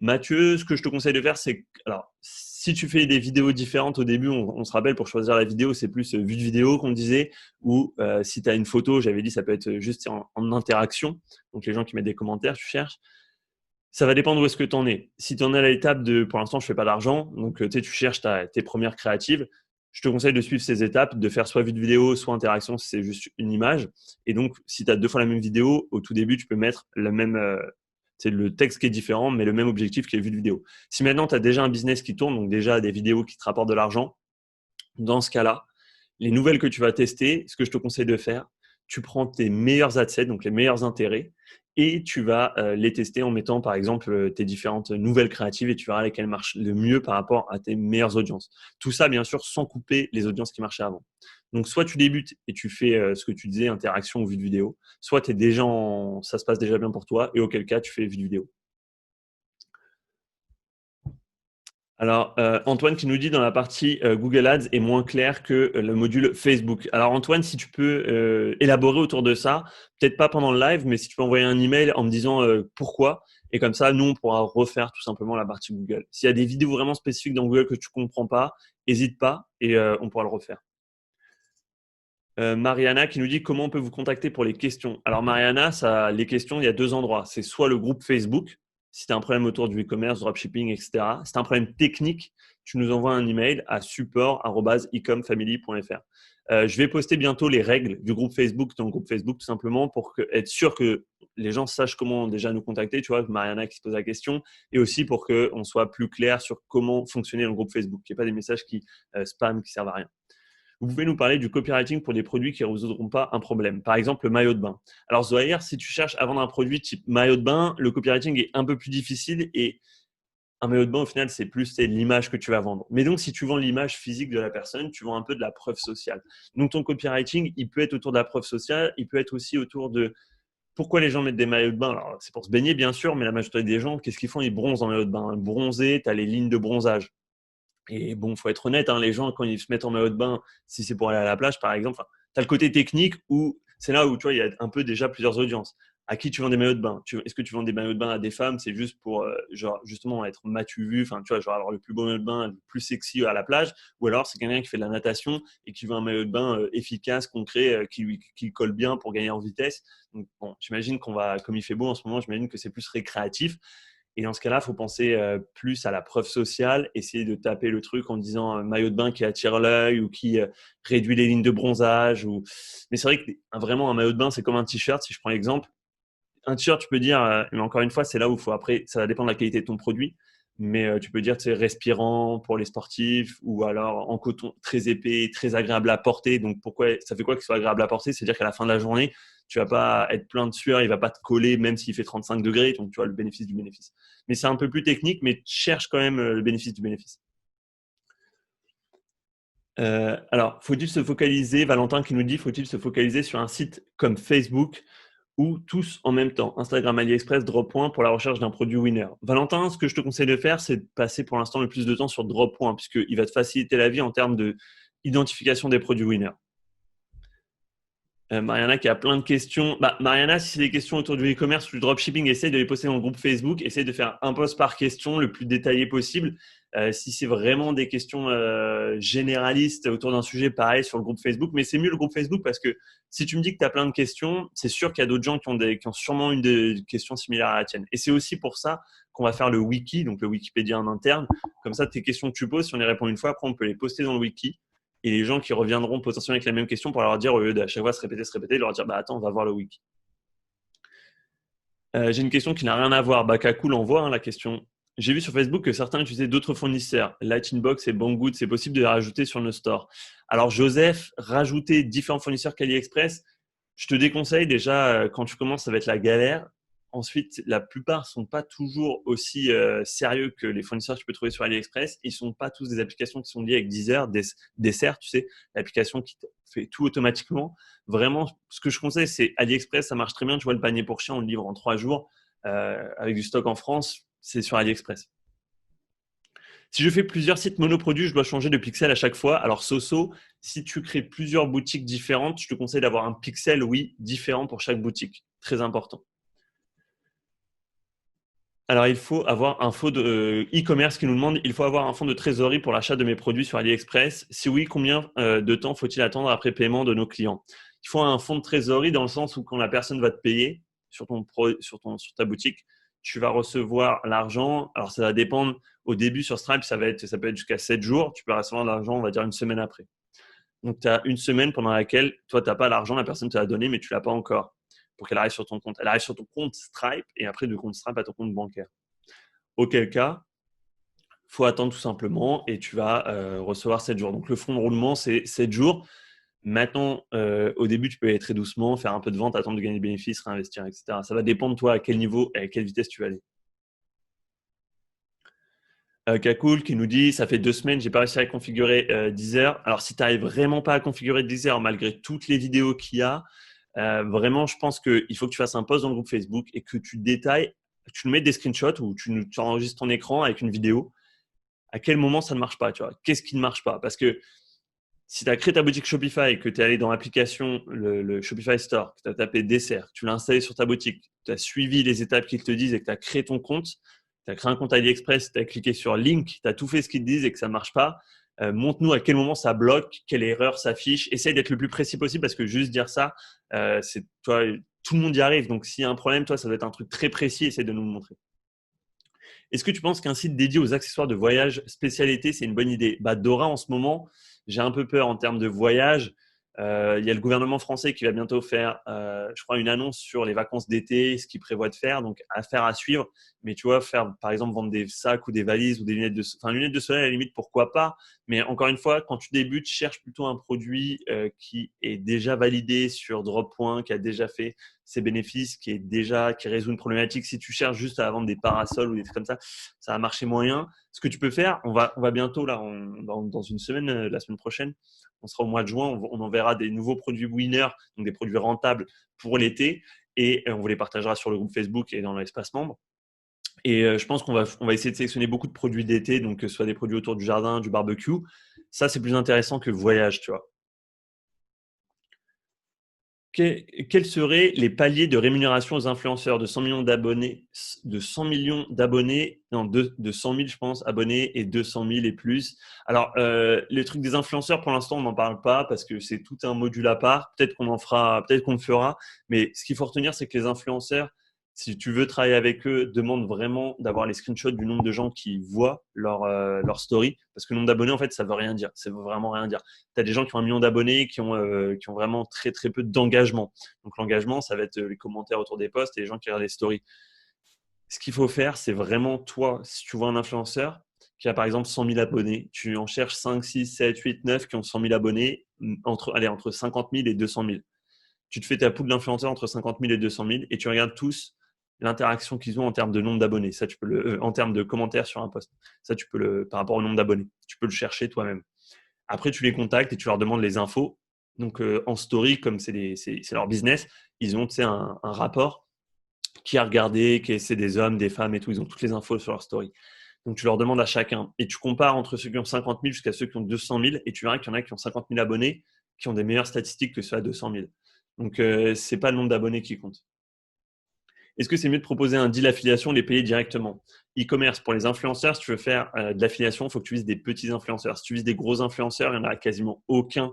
Mathieu, ce que je te conseille de faire, c'est alors si tu fais des vidéos différentes au début, on se rappelle pour choisir la vidéo, c'est plus vue de vidéo qu'on disait, ou si tu as une photo, j'avais dit ça peut être juste en interaction, donc les gens qui mettent des commentaires, tu cherches. Ça va dépendre où est-ce que tu en es. Si tu en es à l'étape de pour l'instant, je fais pas d'argent, donc tu cherches tes premières créatives, je te conseille de suivre ces étapes, de faire soit vue de vidéo, soit interaction si c'est juste une image. Et donc, si tu as deux fois la même vidéo, au tout début, tu peux mettre c'est le texte qui est différent, mais le même objectif qui est vue de vidéo. Si maintenant, tu as déjà un business qui tourne, donc déjà des vidéos qui te rapportent de l'argent, dans ce cas-là, les nouvelles que tu vas tester, ce que je te conseille de faire, tu prends tes meilleurs adsets, donc les meilleurs intérêts, et tu vas les tester en mettant par exemple tes différentes nouvelles créatives et tu verras lesquelles marchent le mieux par rapport à tes meilleures audiences. Tout ça, bien sûr, sans couper les audiences qui marchaient avant. Donc, soit tu débutes et tu fais ce que tu disais, interaction ou vue de vidéo, soit ça se passe déjà bien pour toi et auquel cas tu fais vue de vidéo. Alors, Antoine qui nous dit dans la partie Google Ads est moins clair que le module Facebook. Alors, Antoine, si tu peux élaborer autour de ça, peut-être pas pendant le live, mais si tu peux envoyer un email en me disant pourquoi, et comme ça, nous, on pourra refaire tout simplement la partie Google. S'il y a des vidéos vraiment spécifiques dans Google que tu comprends pas, n'hésite pas et on pourra le refaire. Mariana qui nous dit comment on peut vous contacter pour les questions. Alors Mariana, les questions, il y a deux endroits. C'est soit le groupe Facebook, si tu as un problème autour du e-commerce, dropshipping, etc. Si tu as un problème technique, tu nous envoies un email à support@ecomfamily.fr. Je vais poster bientôt les règles du groupe Facebook dans le groupe Facebook tout simplement pour être sûr que les gens sachent comment déjà nous contacter. Tu vois, Mariana qui se pose la question et aussi pour qu'on soit plus clair sur comment fonctionner dans le groupe Facebook, qu'il n'y ait pas des messages qui spam, qui servent à rien. Vous pouvez nous parler du copywriting pour des produits qui ne résoudront pas un problème. Par exemple, le maillot de bain. Alors, Zohair, si tu cherches à vendre un produit type maillot de bain, le copywriting est un peu plus difficile et un maillot de bain, au final, c'est plus l'image que tu vas vendre. Mais donc, si tu vends l'image physique de la personne, tu vends un peu de la preuve sociale. Donc, ton copywriting, il peut être autour de la preuve sociale, il peut être aussi autour de Pourquoi les gens mettent des maillots de bain? Alors, c'est pour se baigner, bien sûr, mais la majorité des gens, qu'est-ce qu'ils font? Ils bronzent en maillot de bain. Bronzer, tu as les lignes de bronzage. Et bon, faut être honnête, hein, les gens, quand ils se mettent en maillot de bain, si c'est pour aller à la plage, par exemple, tu as le côté technique où c'est là où tu vois, il y a un peu déjà plusieurs audiences. À qui tu vends des maillots de bain? Est-ce que tu vends des maillots de bain à des femmes? C'est juste pour genre, justement être matu vu, enfin, tu vois, genre avoir le plus beau maillot de bain, le plus sexy à la plage. Ou alors, c'est quelqu'un qui fait de la natation et qui veut un maillot de bain efficace, concret, qui colle bien pour gagner en vitesse. Donc, bon, j'imagine qu'on va, comme il fait beau en ce moment, j'imagine que c'est plus récréatif. Et dans ce cas-là, il faut penser plus à la preuve sociale, essayer de taper le truc en disant maillot de bain qui attire l'œil ou qui réduit les lignes de bronzage. Mais c'est vrai que vraiment un maillot de bain, c'est comme un t-shirt, si je prends l'exemple. Un t-shirt, tu peux dire, mais encore une fois, c'est là où il faut après, ça va dépendre de la qualité de ton produit, mais tu peux dire, c'est respirant pour les sportifs ou alors en coton très épais, très agréable à porter. Donc, pourquoi ça fait quoi qu'il soit agréable à porter? C'est-à-dire qu'à la fin de la journée, tu vas pas être plein de sueur, il va pas te coller même s'il fait 35 degrés. Donc, tu vois le bénéfice du bénéfice. Mais c'est un peu plus technique, mais cherche quand même le bénéfice du bénéfice. Alors, faut-il se focaliser, Valentin qui nous dit, faut-il se focaliser sur un site comme Facebook ou tous en même temps, Instagram, AliExpress, Droppoint pour la recherche d'un produit winner? Valentin, ce que je te conseille de faire, c'est de passer pour l'instant le plus de temps sur Droppoint, puisqu'il va te faciliter la vie en termes d'identification des produits winners. Mariana qui a plein de questions. Mariana, si c'est des questions autour du e-commerce ou du dropshipping, essaye de les poster dans le groupe Facebook. Essaye de faire un post par question le plus détaillé possible. Si c'est vraiment des questions généralistes autour d'un sujet, pareil sur le groupe Facebook. Mais c'est mieux le groupe Facebook parce que si tu me dis que tu as plein de questions, c'est sûr qu'il y a d'autres gens qui ont sûrement une des questions similaires à la tienne. Et c'est aussi pour ça qu'on va faire le wiki, donc le Wikipédia en interne. Comme ça, tes questions que tu poses, si on les répond une fois, après on peut les poster dans le wiki. Et les gens qui reviendront potentiellement avec la même question pour leur dire, au lieu d'à chaque fois se répéter, leur dire, attends, on va voir le wiki. J'ai une question qui n'a rien à voir. Kakoul envoie la question. J'ai vu sur Facebook que certains utilisaient d'autres fournisseurs, Lightbox et Banggood. C'est possible de les rajouter sur nos stores. Alors, Joseph, rajouter différents fournisseurs qu'AliExpress, je te déconseille déjà, quand tu commences, ça va être la galère. Ensuite, la plupart ne sont pas toujours aussi sérieux que les fournisseurs que tu peux trouver sur AliExpress. Ils ne sont pas tous des applications qui sont liées avec Deezer, Dessert, tu sais, l'application qui fait tout automatiquement. Vraiment, ce que je conseille, c'est AliExpress, ça marche très bien. Tu vois, le panier pour chien, on le livre en 3 jours avec du stock en France, c'est sur AliExpress. Si je fais plusieurs sites monoproduits, je dois changer de pixel à chaque fois. Alors, Soso, si tu crées plusieurs boutiques différentes, je te conseille d'avoir un pixel, oui, différent pour chaque boutique. Très important. Alors, il faut avoir un fonds de e-commerce qui nous demande, il faut avoir un fonds de trésorerie pour l'achat de mes produits sur AliExpress. Si oui, combien de temps faut-il attendre après paiement de nos clients? Il faut un fonds de trésorerie dans le sens où quand la personne va te payer sur sur ta boutique, tu vas recevoir l'argent. Alors, ça va dépendre. Au début, sur Stripe, ça peut être jusqu'à 7 jours. Tu peux recevoir l'argent, on va dire, une semaine après. Donc, tu as une semaine pendant laquelle, toi, tu n'as pas l'argent, la personne te l'a donné, mais tu ne l'as pas encore pour qu'elle arrive sur ton compte. Elle arrive sur ton compte Stripe et après, du compte Stripe à ton compte bancaire. Auquel cas, il faut attendre tout simplement et tu vas recevoir 7 jours. Donc, le fonds de roulement, c'est 7 jours. Maintenant, au début, tu peux aller très doucement, faire un peu de vente, attendre de gagner des bénéfices, réinvestir, etc. Ça va dépendre de toi à quel niveau et à quelle vitesse tu vas aller. Kakoul qui nous dit, ça fait 2 semaines, j'ai pas réussi à configurer Deezer. Alors, si tu n'arrives vraiment pas à configurer Deezer malgré toutes les vidéos qu'il y a, vraiment, je pense qu'il faut que tu fasses un post dans le groupe Facebook et que tu détailles, tu nous mets des screenshots ou tu enregistres ton écran avec une vidéo. À quel moment ça ne marche pas, tu vois? Qu'est-ce qui ne marche pas? Parce que si tu as créé ta boutique Shopify et que tu es allé dans l'application, le Shopify Store, que tu as tapé dessert, tu l'as installé sur ta boutique, tu as suivi les étapes qu'ils te disent et que tu as créé ton compte, tu as créé un compte AliExpress, tu as cliqué sur Link, tu as tout fait ce qu'ils te disent et que ça ne marche pas, montre-nous à quel moment ça bloque, quelle erreur s'affiche. Essaye d'être le plus précis possible parce que juste dire ça, toi, tout le monde y arrive. Donc, s'il y a un problème, toi, ça doit être un truc très précis. Essaye de nous le montrer. Est-ce que tu penses qu'un site dédié aux accessoires de voyage spécialité, c'est une bonne idée? Dora, en ce moment, j'ai un peu peur en termes de voyage. Il y a le gouvernement français qui va bientôt faire, je crois, une annonce sur les vacances d'été, ce qu'il prévoit de faire, donc affaire à suivre. Mais tu vois, faire par exemple vendre des sacs ou des valises ou des lunettes de soleil à la limite, pourquoi pas. Mais encore une fois, quand tu débutes, cherche plutôt un produit qui est déjà validé sur Droppoint, qui a déjà fait ses bénéfices, qui résout une problématique. Si tu cherches juste à vendre des parasols ou des trucs comme ça va marcher moyen. Ce que tu peux faire, on va bientôt là, dans une semaine, la semaine prochaine, on sera au mois de juin, on enverra des nouveaux produits winners, donc des produits rentables pour l'été. et on vous les partagera sur le groupe Facebook et dans l'espace membre. Et je pense qu'on va essayer de sélectionner beaucoup de produits d'été, donc que ce soit des produits autour du jardin, du barbecue. Ça, c'est plus intéressant que le voyage, tu vois. Quels seraient les paliers de rémunération aux influenceurs de 100 millions d'abonnés, de 100 millions d'abonnés, non, de 100 000, je pense, abonnés et 200 000 et plus. Alors, les trucs des influenceurs, pour l'instant, on n'en parle pas parce que c'est tout un module à part. Peut-être qu'on en fera, peut-être qu'on le fera. Mais ce qu'il faut retenir, c'est que les influenceurs, si tu veux travailler avec eux, demande vraiment d'avoir les screenshots du nombre de gens qui voient leur story. Parce que le nombre d'abonnés, en fait, ça veut rien dire. Ça veut vraiment rien dire. Tu as des gens qui ont 1 million d'abonnés qui ont vraiment très, très peu d'engagement. Donc, l'engagement, ça va être les commentaires autour des posts et les gens qui regardent les stories. Ce qu'il faut faire, c'est vraiment toi, si tu vois un influenceur qui a par exemple 100 000 abonnés, tu en cherches 5, 6, 7, 8, 9 qui ont 100 000 abonnés, entre 50 000 et 200 000. Tu te fais ta poule d'influenceurs entre 50 000 et 200 000 et tu regardes tous l'interaction qu'ils ont en termes de nombre d'abonnés. Ça, tu peux en termes de commentaires sur un post. Ça, tu peux par rapport au nombre d'abonnés. Tu peux le chercher toi-même. Après, tu les contactes et tu leur demandes les infos. Donc, en story, comme c'est leur business, ils ont un rapport qui a regardé, c'est des hommes, des femmes et tout. Ils ont toutes les infos sur leur story. Donc, tu leur demandes à chacun. Et tu compares entre ceux qui ont 50 000 jusqu'à ceux qui ont 200 000. Et tu verras qu'il y en a qui ont 50 000 abonnés qui ont des meilleures statistiques que ceux à 200 000. Donc, ce n'est pas le nombre d'abonnés qui compte. Est-ce que c'est mieux de proposer un deal affiliation ou les payer directement? E-commerce pour les influenceurs, si tu veux faire de l'affiliation, il faut que tu vises des petits influenceurs. Si tu vises des gros influenceurs, il n'y en a quasiment aucun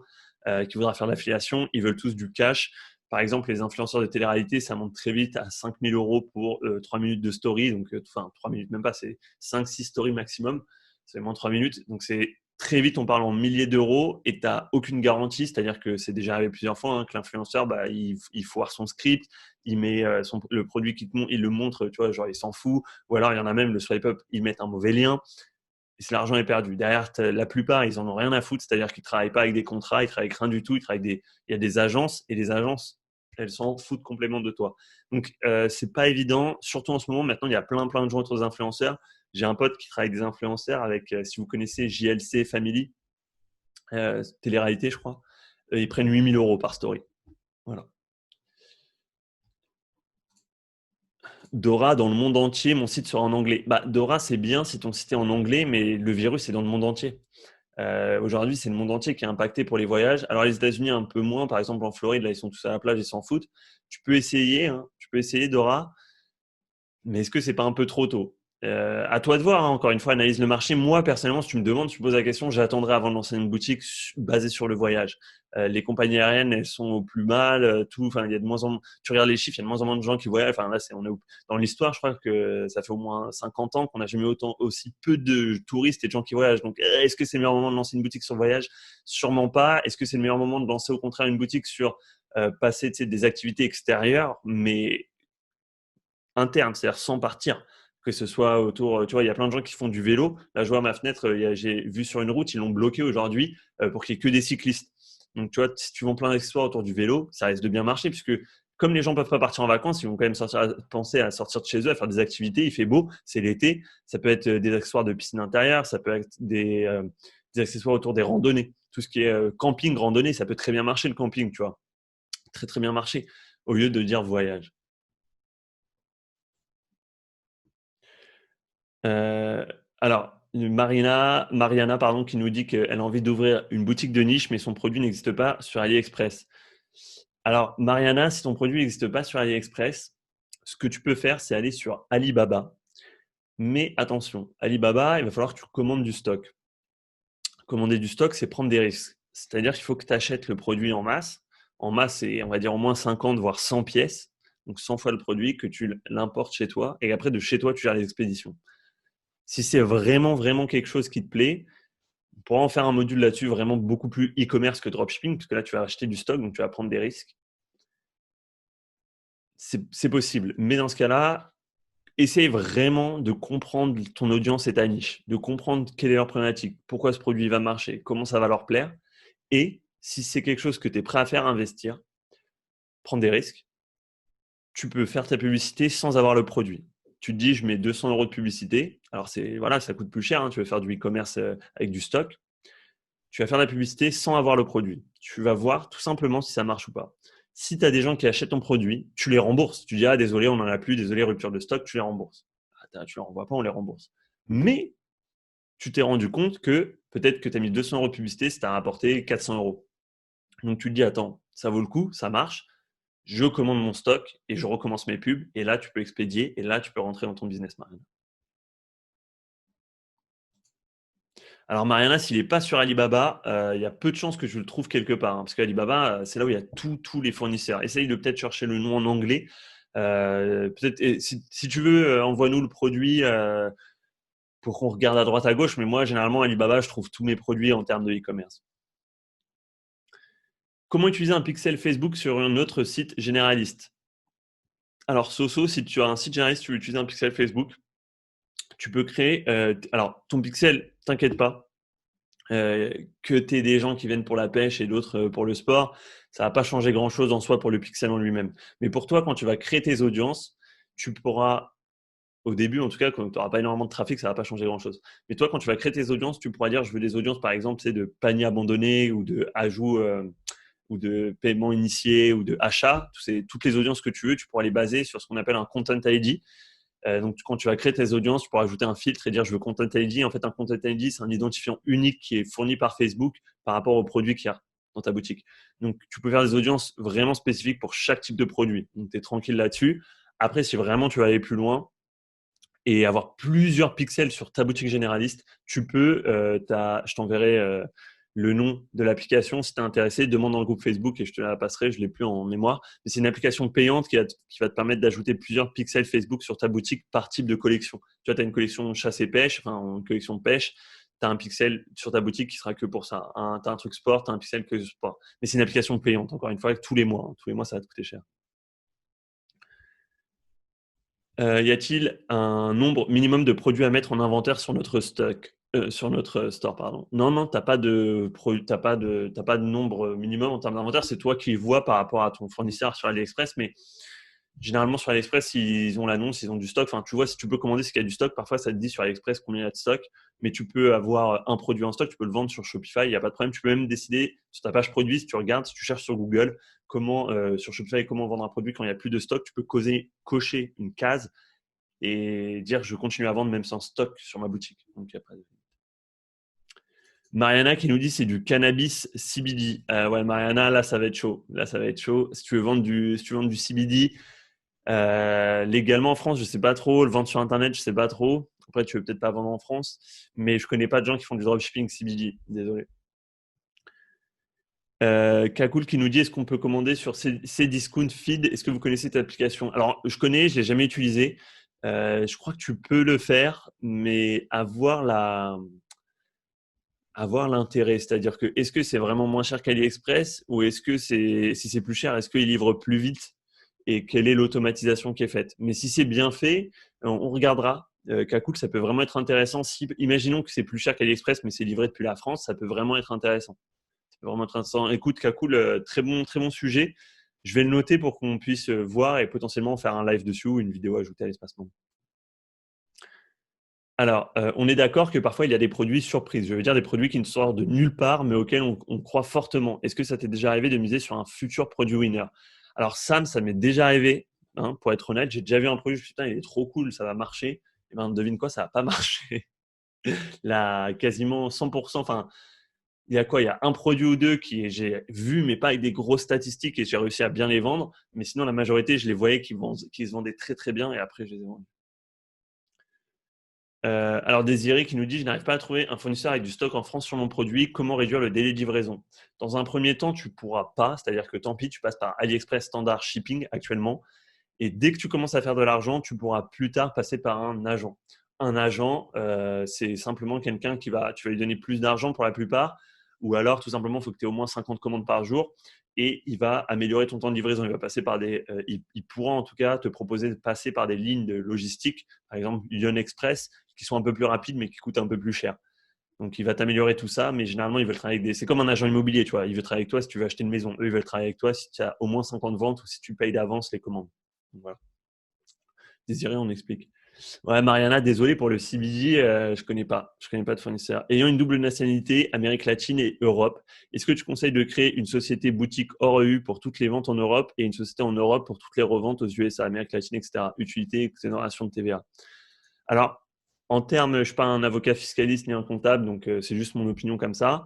qui voudra faire de l'affiliation. Ils veulent tous du cash. Par exemple, les influenceurs de télé-réalité, ça monte très vite à 5 000 € pour 3 minutes de story. Donc, 3 minutes, même pas, c'est 5-6 stories maximum. C'est moins de 3 minutes. Donc, c'est très vite, on parle en milliers d'euros et tu n'as aucune garantie. C'est-à-dire que c'est déjà arrivé plusieurs fois que l'influenceur, il foire son script, il met le produit qu'il te montre, il le montre, tu vois, genre il s'en fout. Ou alors, il y en a même, le swipe up, ils mettent un mauvais lien. Et l'argent est perdu. Derrière, la plupart, ils en ont rien à foutre. C'est-à-dire qu'ils ne travaillent pas avec des contrats, ils travaillent avec rien du tout. Il y a des agences et les agences, elles s'en foutent complètement de toi. Donc, c'est pas évident. Surtout en ce moment, maintenant, il y a plein de gens autres influenceurs. J'ai un pote qui travaille avec des influenceurs avec, si vous connaissez JLC Family, télé-réalité, je crois. Ils prennent 8 000 € par story. Voilà. Dora, dans le monde entier, mon site sera en anglais. Dora, c'est bien si ton site est en anglais, mais le virus est dans le monde entier. Aujourd'hui, c'est le monde entier qui est impacté pour les voyages. Alors, les États-Unis, un peu moins. Par exemple, en Floride, là, ils sont tous à la plage, ils s'en foutent. Tu peux essayer, hein. Tu peux essayer, Dora. Mais est-ce que c'est pas un peu trop tôt? À toi de voir, hein. Encore une fois, analyse le marché. Moi, personnellement, si tu me demandes, tu me poses la question, j'attendrai avant de lancer une boutique basée sur le voyage. Les compagnies aériennes, elles sont au plus mal. Enfin, il y a de moins en moins. Tu regardes les chiffres, il y a de moins en moins de gens qui voyagent. Enfin, là, on est dans l'histoire. Je crois que ça fait au moins 50 ans qu'on n'a jamais aussi peu de touristes et de gens qui voyagent. Donc, est-ce que c'est le meilleur moment de lancer une boutique sur le voyage? Sûrement pas. Est-ce que c'est le meilleur moment de lancer au contraire une boutique sur passer des activités extérieures, mais interne, c'est-à-dire sans partir, que ce soit autour, tu vois, il y a plein de gens qui font du vélo. Là, je vois à ma fenêtre, j'ai vu sur une route, ils l'ont bloqué aujourd'hui pour qu'il n'y ait que des cyclistes. Donc, tu vois, si tu vends plein d'accessoires autour du vélo, ça risque de bien marcher puisque comme les gens ne peuvent pas partir en vacances, ils vont quand même penser à sortir de chez eux, à faire des activités. Il fait beau, c'est l'été. Ça peut être des accessoires de piscine intérieure, ça peut être des accessoires autour des randonnées. Tout ce qui est camping, randonnée, ça peut très bien marcher le camping, tu vois. Très, très bien marcher au lieu de dire voyage. Euh, alors, Mariana, pardon, qui nous dit qu'elle a envie d'ouvrir une boutique de niche, mais son produit n'existe pas sur AliExpress. Alors, Mariana, si ton produit n'existe pas sur AliExpress, ce que tu peux faire, c'est aller sur Alibaba. Mais attention, Alibaba, il va falloir que tu commandes du stock. Commander du stock, c'est prendre des risques. C'est-à-dire qu'il faut que tu achètes le produit en masse. En masse, c'est, on va dire, au moins 50, voire 100 pièces. Donc, 100 fois le produit, que tu l'importes chez toi. Et après, de chez toi, tu gères les expéditions. Si c'est vraiment, vraiment quelque chose qui te plaît, on pourra en faire un module là-dessus vraiment beaucoup plus e-commerce que dropshipping, parce que là, tu vas acheter du stock, donc tu vas prendre des risques. C'est possible. Mais dans ce cas-là, essaye vraiment de comprendre ton audience et ta niche, de comprendre quelle est leur problématique, pourquoi ce produit va marcher, comment ça va leur plaire. Et si c'est quelque chose que tu es prêt à faire investir, prendre des risques, tu peux faire ta publicité sans avoir le produit. Tu te dis, je mets 200 € de publicité. Alors, voilà, ça coûte plus cher. Tu veux faire du e-commerce avec du stock. Tu vas faire de la publicité sans avoir le produit. Tu vas voir tout simplement si ça marche ou pas. Si tu as des gens qui achètent ton produit, tu les rembourses. Tu dis, ah, désolé, on n'en a plus, désolé, rupture de stock, tu les rembourses. Ah, tu ne les renvoies pas, on les rembourse. Mais tu t'es rendu compte que peut-être que tu as mis 200 euros de publicité, ça t'a rapporté 400 euros. Donc tu te dis, attends, ça vaut le coup, ça marche. Je commande mon stock et je recommence mes pubs. Et là, tu peux expédier et là, tu peux rentrer dans ton business, Mariana. Alors, Mariana, s'il n'est pas sur Alibaba, il y a peu de chances que je le trouve quelque part. Parce qu'Alibaba, c'est là où il y a tous les fournisseurs. Essaye de peut-être chercher le nom en anglais. Peut-être, si tu veux, envoie-nous le produit pour qu'on regarde à droite à gauche. Mais moi, généralement, Alibaba, je trouve tous mes produits en termes de e-commerce. Comment utiliser un pixel Facebook sur un autre site généraliste? Alors, Soso, si tu as un site généraliste, tu veux utiliser un pixel Facebook, tu peux créer. Alors, ton pixel, t'inquiète pas, que tu aies des gens qui viennent pour la pêche et d'autres pour le sport, ça va pas changer grand-chose en soi pour le pixel en lui-même. Mais pour toi, quand tu vas créer tes audiences, tu pourras, au début en tout cas, quand tu n'auras pas énormément de trafic, ça va pas changer grand-chose. Mais toi, quand tu vas créer tes audiences, tu pourras dire, je veux des audiences, par exemple, c'est de panier abandonné ou de ajout ou de paiement initié ou de achat. Toutes les audiences que tu veux, tu pourras les baser sur ce qu'on appelle un Content ID. Donc, quand tu vas créer tes audiences, tu pourras ajouter un filtre et dire je veux Content ID. En fait, un Content ID, c'est un identifiant unique qui est fourni par Facebook par rapport au produit qu'il y a dans ta boutique. Donc, tu peux faire des audiences vraiment spécifiques pour chaque type de produit. Donc, tu es tranquille là-dessus. Après, si vraiment tu veux aller plus loin et avoir plusieurs pixels sur ta boutique généraliste, tu peux, je t'enverrai le nom de l'application. Si tu es intéressé, demande dans le groupe Facebook et je te la passerai. Je ne l'ai plus en mémoire. Mais c'est une application payante qui va te permettre d'ajouter plusieurs pixels Facebook sur ta boutique par type de collection. Tu vois, tu as une collection chasse et pêche, enfin une collection de pêche. Tu as un pixel sur ta boutique qui sera que pour ça. Tu as un truc sport, tu as un pixel que sport. Mais c'est une application payante, encore une fois, tous les mois. Tous les mois, ça va te coûter cher. Y a-t-il un nombre minimum de produits à mettre en inventaire sur notre stock, sur notre store, pardon? Non, non, t'as pas de nombre minimum en termes d'inventaire. C'est toi qui vois par rapport à ton fournisseur sur AliExpress. Mais généralement, sur AliExpress, ils ont l'annonce, ils ont du stock. Enfin, tu vois, si tu peux commander ce qu'il y a du stock, parfois ça te dit sur AliExpress combien il y a de stock. Mais tu peux avoir un produit en stock, tu peux le vendre sur Shopify, il n'y a pas de problème. Tu peux même décider sur ta page produit, si tu regardes, si tu cherches sur Google, sur Shopify, comment vendre un produit quand il n'y a plus de stock, tu peux cocher une case et dire je continue à vendre même sans stock sur ma boutique. Donc, il y a pas de... Mariana qui nous dit c'est du cannabis CBD. Ouais, Mariana, là, ça va être chaud. Là, ça va être chaud. Si tu veux vendre du CBD, légalement en France, je sais pas trop. Le vendre sur Internet, je sais pas trop. Après, tu veux peut-être pas vendre en France, mais je connais pas de gens qui font du dropshipping CBD. Désolé. Kakoul qui nous dit est-ce qu'on peut commander sur Cdiscount Feed? Est-ce que vous connaissez cette application? Alors, je connais, je l'ai jamais utilisé. Je crois que tu peux le faire, mais avoir l'intérêt. C'est-à-dire que est-ce que c'est vraiment moins cher qu'AliExpress ou est-ce que si c'est plus cher, est-ce qu'il livre plus vite et quelle est l'automatisation qui est faite? Mais si c'est bien fait, on regardera. Kakoul, ça peut vraiment être intéressant. Si, imaginons que c'est plus cher qu'AliExpress, mais c'est livré depuis la France, ça peut vraiment être intéressant. C'est vraiment intéressant. Écoute, Kakoul, très bon sujet. Je vais le noter pour qu'on puisse voir et potentiellement faire un live dessus ou une vidéo ajoutée à l'espace membre. Alors, on est d'accord que parfois il y a des produits surprises. Je veux dire des produits qui ne sortent de nulle part, mais auxquels on croit fortement. Est-ce que ça t'est déjà arrivé de miser sur un futur produit winner? Alors, Sam, ça m'est déjà arrivé, hein, pour être honnête. J'ai déjà vu un produit, je me suis dit, putain, il est trop cool, ça va marcher. Et ben, devine quoi, ça n'a pas marché. Là, quasiment 100%. Enfin, il y a quoi? Il y a un produit ou deux qui j'ai vu, mais pas avec des grosses statistiques et j'ai réussi à bien les vendre. Mais sinon, la majorité, je les voyais qui se vendaient très très bien et après, je les ai vendus. Alors Désiré qui nous dit je n'arrive pas à trouver un fournisseur avec du stock en France sur mon produit, comment réduire le délai de livraison? Dans un premier temps, tu ne pourras pas, c'est-à-dire que tant pis, tu passes par AliExpress Standard Shipping actuellement et dès que tu commences à faire de l'argent, tu pourras plus tard passer par un agent. Un agent, c'est simplement quelqu'un tu vas lui donner plus d'argent pour la plupart ou alors tout simplement, il faut que tu aies au moins 50 commandes par jour et il va améliorer ton temps de livraison. Il pourra en tout cas te proposer de passer par des lignes de logistique, par exemple Lyon Express, qui sont un peu plus rapides mais qui coûtent un peu plus cher. Donc, il va t'améliorer tout ça, mais généralement, ils veulent travailler avec c'est comme un agent immobilier, tu vois. Il veut travailler avec toi si tu veux acheter une maison. Eux, ils veulent travailler avec toi si tu as au moins 50 ventes ou si tu payes d'avance les commandes. Donc, voilà. Désiré, on explique. Ouais, Mariana, désolé pour le CBD, je connais pas. Je connais pas de fournisseur. Ayant une double nationalité, Amérique latine et Europe, est-ce que tu conseilles de créer une société boutique hors EU pour toutes les ventes en Europe et une société en Europe pour toutes les reventes aux USA, Amérique latine, etc. Utilité, exonération de TVA. Alors, en termes, je ne suis pas un avocat fiscaliste ni un comptable, donc c'est juste mon opinion comme ça.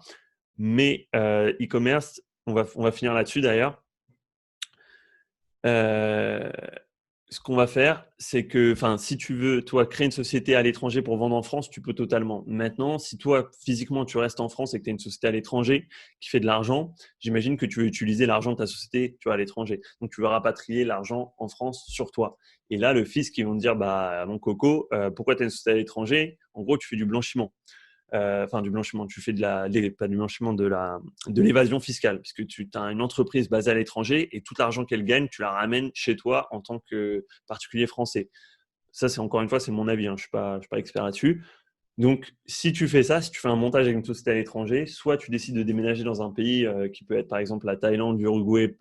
Mais e-commerce, on va finir là-dessus d'ailleurs. Euh, Ce qu'on va faire, c'est que, enfin, si tu veux, toi, créer une société à l'étranger pour vendre en France, tu peux totalement. Maintenant, si toi, physiquement, tu restes en France et que tu as une société à l'étranger qui fait de l'argent, j'imagine que tu veux utiliser l'argent de ta société, tu vois, à l'étranger. Donc, tu veux rapatrier l'argent en France sur toi. Et là, le fisc, ils vont te dire, bah, mon coco, pourquoi tu as une société à l'étranger? En gros, tu fais du blanchiment. Enfin du blanchiment, tu fais pas du blanchiment, de l'évasion fiscale, puisque tu as une entreprise basée à l'étranger et tout l'argent qu'elle gagne, tu la ramènes chez toi en tant que particulier français. Ça, c'est encore une fois, c'est mon avis, hein, je suis pas expert là-dessus. Donc, si tu fais ça, si tu fais un montage avec une société à l'étranger, soit tu décides de déménager dans un pays qui peut être par exemple la Thaïlande, l'Uruguay,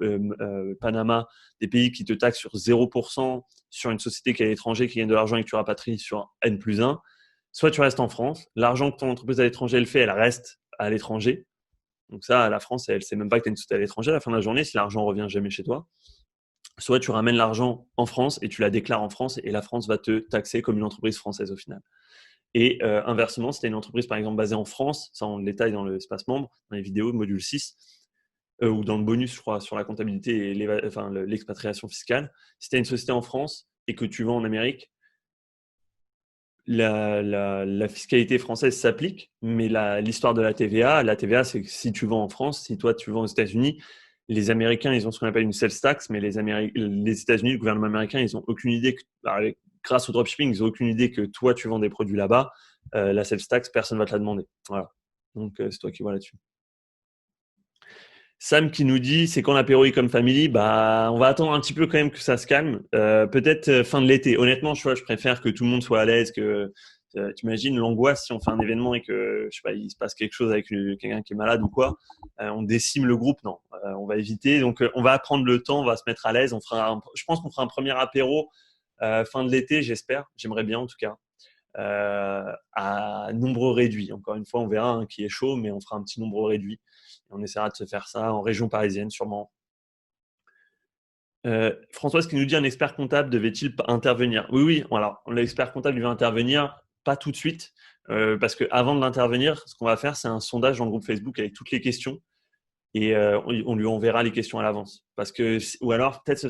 Panama, des pays qui te taxent sur 0% sur une société qui est à l'étranger, qui gagne de l'argent et que tu rapatries sur N+1. Soit tu restes en France, l'argent que ton entreprise à l'étranger elle fait, elle reste à l'étranger. Donc ça, la France, elle ne sait même pas que tu as une société à l'étranger à la fin de la journée si l'argent revient jamais chez toi. Soit tu ramènes l'argent en France et tu la déclares en France et la France va te taxer comme une entreprise française au final. Et inversement, si tu as une entreprise par exemple basée en France, ça on le détaille dans l'espace membre, dans les vidéos, module 6, ou dans le bonus, je crois, sur la comptabilité et l'expatriation fiscale. Si tu as une société en France et que tu vends en Amérique, la fiscalité française s'applique, mais l'histoire de la TVA, c'est que si tu vends en France, si toi tu vends aux États-Unis, les Américains, ils ont ce qu'on appelle une sales tax, mais les États-Unis, le gouvernement américain, ils n'ont aucune idée, grâce au dropshipping, ils n'ont aucune idée que toi tu vends des produits là-bas. La sales tax, personne ne va te la demander. Voilà. Donc c'est toi qui vois là-dessus. Sam qui nous dit, c'est quand l'apéro comme family? Bah, on va attendre un petit peu quand même que ça se calme. Peut-être fin de l'été. Honnêtement, je préfère que tout le monde soit à l'aise. Que t'imagines l'angoisse si on fait un événement et que je sais pas, il se passe quelque chose avec quelqu'un qui est malade ou quoi. On décime le groupe. Non, on va éviter. Donc, on va prendre le temps, on va se mettre à l'aise. Je pense qu'on fera un premier apéro fin de l'été, j'espère. J'aimerais bien en tout cas. À nombre réduit. Encore une fois, on verra qui est chaud, mais on fera un petit nombre réduit. Et on essaiera de se faire ça en région parisienne, sûrement. Françoise qui nous dit un expert comptable devait-il intervenir? Oui, oui. Alors, l'expert comptable il va intervenir, pas tout de suite, parce qu'avant de l'intervenir, ce qu'on va faire, c'est un sondage dans le groupe Facebook avec toutes les questions et on lui enverra les questions à l'avance. Ou alors peut-être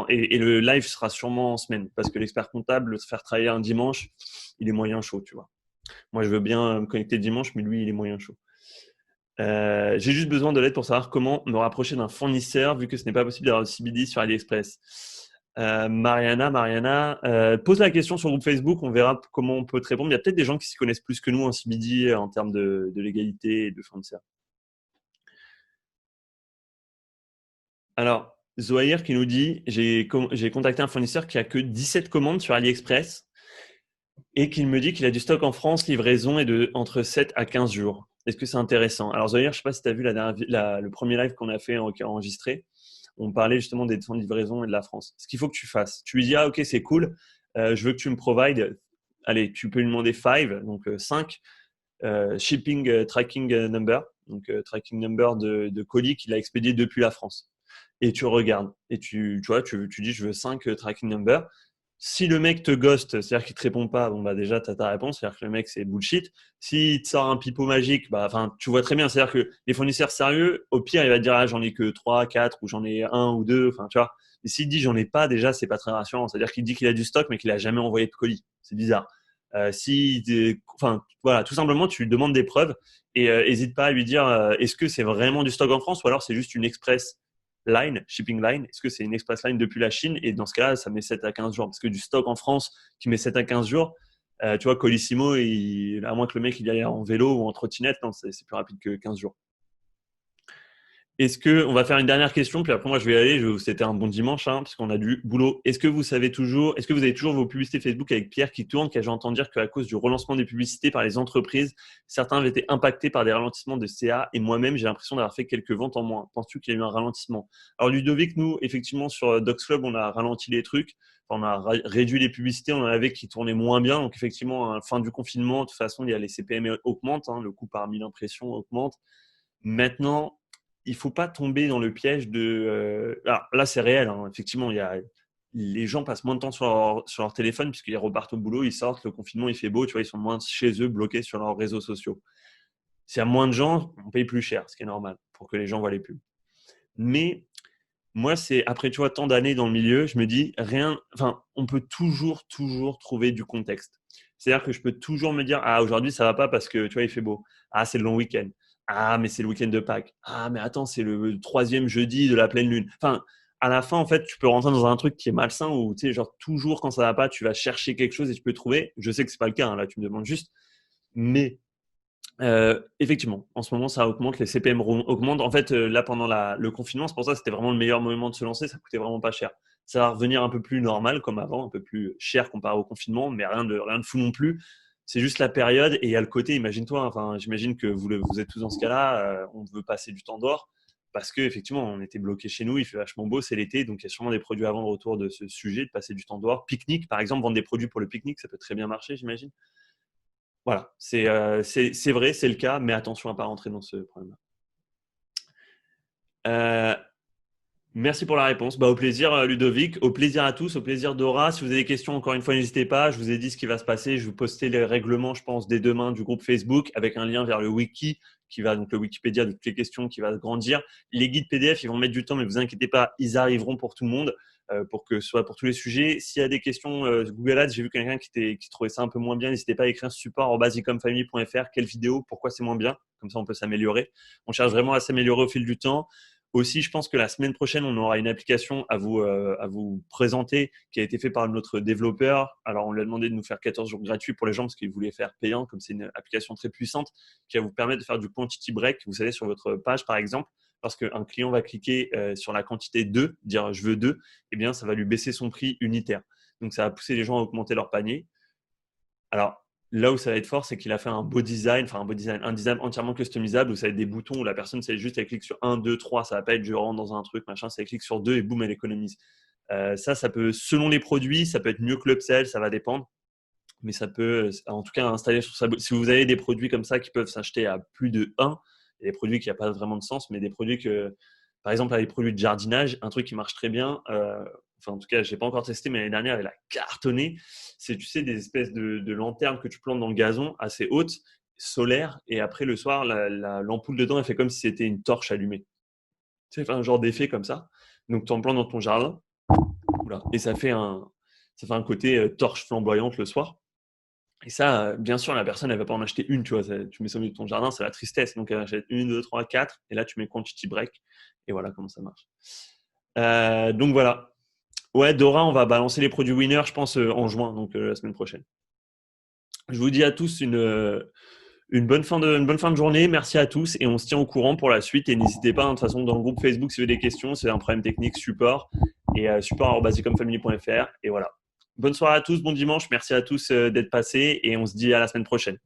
et le live sera sûrement en semaine, parce que l'expert comptable, se faire travailler un dimanche, il est moyen chaud, tu vois. Moi, je veux bien me connecter le dimanche, mais lui, il est moyen chaud. J'ai juste besoin de l'aide pour savoir comment me rapprocher d'un fournisseur, vu que ce n'est pas possible d'avoir le CBD sur AliExpress. Mariana, pose la question sur le groupe Facebook, on verra comment on peut te répondre. Il y a peut-être des gens qui s'y connaissent plus que nous en CBD en termes de légalité et de fournisseur. Alors, Zoahir qui nous dit, j'ai contacté un fournisseur qui a que 17 commandes sur AliExpress et qui me dit qu'il a du stock en France, livraison est de entre 7 à 15 jours. Est-ce que c'est intéressant? Alors Zohir, je ne sais pas si tu as vu le premier live qu'on a fait, qui a enregistré. On parlait justement des temps de livraison et de la France. Ce qu'il faut que tu fasses, tu lui dis, ah ok, c'est cool, je veux que tu me provides, allez, tu peux lui demander 5, donc 5 shipping tracking number, donc tracking number de colis qu'il a expédié depuis la France. Et tu regardes, et tu vois, tu dis, je veux 5 tracking number. Si le mec te ghost, c'est-à-dire qu'il te répond pas, bon bah déjà tu as ta réponse, c'est-à-dire que le mec c'est bullshit. S'il te sort un pipeau magique, bah enfin tu vois très bien, c'est-à-dire que les fournisseurs sérieux, au pire il va te dire ah, j'en ai que 3, 4 ou j'en ai un ou deux, enfin tu vois. Et s'il dit j'en ai pas, déjà c'est pas très rassurant, c'est-à-dire qu'il dit qu'il a du stock mais qu'il a jamais envoyé de colis. C'est bizarre. Enfin voilà, tout simplement tu lui demandes des preuves et hésite pas à lui dire est-ce que c'est vraiment du stock en France ou alors c'est juste une express line, shipping line, est-ce que c'est une express line depuis la Chine? Et dans ce cas-là, ça met 7 à 15 jours. Parce que du stock en France qui met 7 à 15 jours, tu vois, Colissimo, à moins que le mec il y aille en vélo ou en trottinette, non, c'est plus rapide que 15 jours. On va faire une dernière question, puis après moi je vais y aller, je vais vous souhaiter un bon dimanche, hein, parce qu'on a du boulot. Est-ce que vous avez toujours vos publicités Facebook avec Pierre qui tournent, car j'ai entendu dire qu'à cause du relancement des publicités par les entreprises, certains avaient été impactés par des ralentissements de CA, et moi-même j'ai l'impression d'avoir fait quelques ventes en moins. Penses-tu qu'il y a eu un ralentissement? Alors Ludovic, nous, effectivement, sur Docs Club, on a ralenti les trucs, enfin, on a réduit les publicités, on en avait qui tournaient moins bien, donc effectivement, à la fin du confinement, de toute façon, il y a les CPM augmentent, hein, le coût par 1000 impressions augmente. Maintenant, il faut pas tomber dans le piège de. Alors là, c'est réel. Hein. Effectivement, les gens passent moins de temps sur leur téléphone puisqu'ils repartent au boulot, ils sortent, le confinement il fait beau, tu vois, ils sont moins chez eux, bloqués sur leurs réseaux sociaux. S'il y a moins de gens, on paye plus cher, ce qui est normal pour que les gens voient les pubs. Mais moi, c'est après, tu vois, tant d'années dans le milieu, je me dis enfin, on peut toujours trouver du contexte. C'est-à-dire que je peux toujours me dire, ah, aujourd'hui, ça va pas parce que, tu vois, il fait beau. Ah, c'est le long week-end. Ah, mais c'est le week-end de Pâques. Ah, mais attends, c'est le troisième jeudi de la pleine lune. Enfin, à la fin, en fait, tu peux rentrer dans un truc qui est malsain où, tu sais, genre, toujours quand ça va pas, tu vas chercher quelque chose et tu peux trouver. Je sais que c'est pas le cas, hein, là, tu me demandes juste. Mais effectivement, en ce moment, ça augmente, les CPM augmentent. En fait, là, pendant le confinement, c'est pour ça que c'était vraiment le meilleur moment de se lancer. Ça coûtait vraiment pas cher. Ça va revenir un peu plus normal comme avant, un peu plus cher comparé au confinement, mais rien de fou non plus. C'est juste la période et il y a le côté, imagine-toi, enfin, j'imagine que vous êtes tous dans ce cas-là, on veut passer du temps dehors parce qu'effectivement, on était bloqué chez nous, il fait vachement beau, c'est l'été, donc il y a sûrement des produits à vendre autour de ce sujet, de passer du temps dehors. Pique-nique, par exemple, vendre des produits pour le pique-nique, ça peut très bien marcher, j'imagine. Voilà, c'est vrai, c'est le cas, mais attention à ne pas rentrer dans ce problème-là. Euh, Merci pour la réponse. Bah, au plaisir, Ludovic. Au plaisir à tous. Au plaisir, Dora. Si vous avez des questions, encore une fois, n'hésitez pas. Je vous ai dit ce qui va se passer. Je vais poster les règlements, je pense, dès demain du groupe Facebook avec un lien vers le wiki donc le Wikipédia de toutes les questions qui va se grandir. Les guides PDF, ils vont mettre du temps, mais vous inquiétez pas, ils arriveront pour tout le monde, pour que ce soit pour tous les sujets. S'il y a des questions, Google Ads, j'ai vu quelqu'un qui trouvait ça un peu moins bien. N'hésitez pas à écrire support@ecomfamily.fr. Quelle vidéo? Pourquoi c'est moins bien? Comme ça, on peut s'améliorer. On cherche vraiment à s'améliorer au fil du temps. Aussi, je pense que la semaine prochaine, on aura une application à vous présenter qui a été faite par notre développeur. Alors, on lui a demandé de nous faire 14 jours gratuits pour les gens parce qu'il voulait faire payant, comme c'est une application très puissante qui va vous permettre de faire du quantity break. Vous savez, sur votre page, par exemple, lorsqu'un client va cliquer sur la quantité 2, dire je veux 2, eh bien, ça va lui baisser son prix unitaire. Donc, ça va pousser les gens à augmenter leur panier. Alors, là où ça va être fort, c'est qu'il a fait un beau design, un design entièrement customisable où ça va être des boutons où la personne, c'est juste, elle clique sur un, 2, 3, ça va pas être je rentre dans un truc, machin, ça clique sur 2 et boum, elle économise. Ça peut, selon les produits, ça peut être mieux que l'upsell, ça va dépendre. Mais ça peut, en tout cas, installer sur sa. Si vous avez des produits comme ça qui peuvent s'acheter à plus de 1, il y a des produits qui n'ont pas vraiment de sens, mais des produits que, par exemple, les produits de jardinage, un truc qui marche très bien, enfin, en tout cas, je n'ai pas encore testé, mais l'année dernière, elle a cartonné. C'est, tu sais, des espèces de lanternes que tu plantes dans le gazon assez hautes, solaires, et après, le soir, l'ampoule dedans, elle fait comme si c'était une torche allumée. Tu sais, un genre d'effet comme ça. Donc, tu en plantes dans ton jardin, oula, et ça fait un côté torche flamboyante le soir. Et ça, bien sûr, la personne, elle va pas en acheter une, tu vois. Tu mets ça au milieu de ton jardin, c'est la tristesse. Donc, elle achète une, deux, trois, quatre. Et là, tu mets quantity break. Et voilà comment ça marche. Donc, voilà. Ouais, Dora, on va balancer les produits Winner, je pense, en juin, donc la semaine prochaine. Je vous dis à tous une bonne fin de journée. Merci à tous. Et on se tient au courant pour la suite. Et n'hésitez pas, hein, de toute façon, dans le groupe Facebook, si vous avez des questions, c'est un problème technique, support. Et support@ecomfamily.fr. Et voilà. Bonne soirée à tous, bon dimanche. Merci à tous d'être passés et on se dit à la semaine prochaine.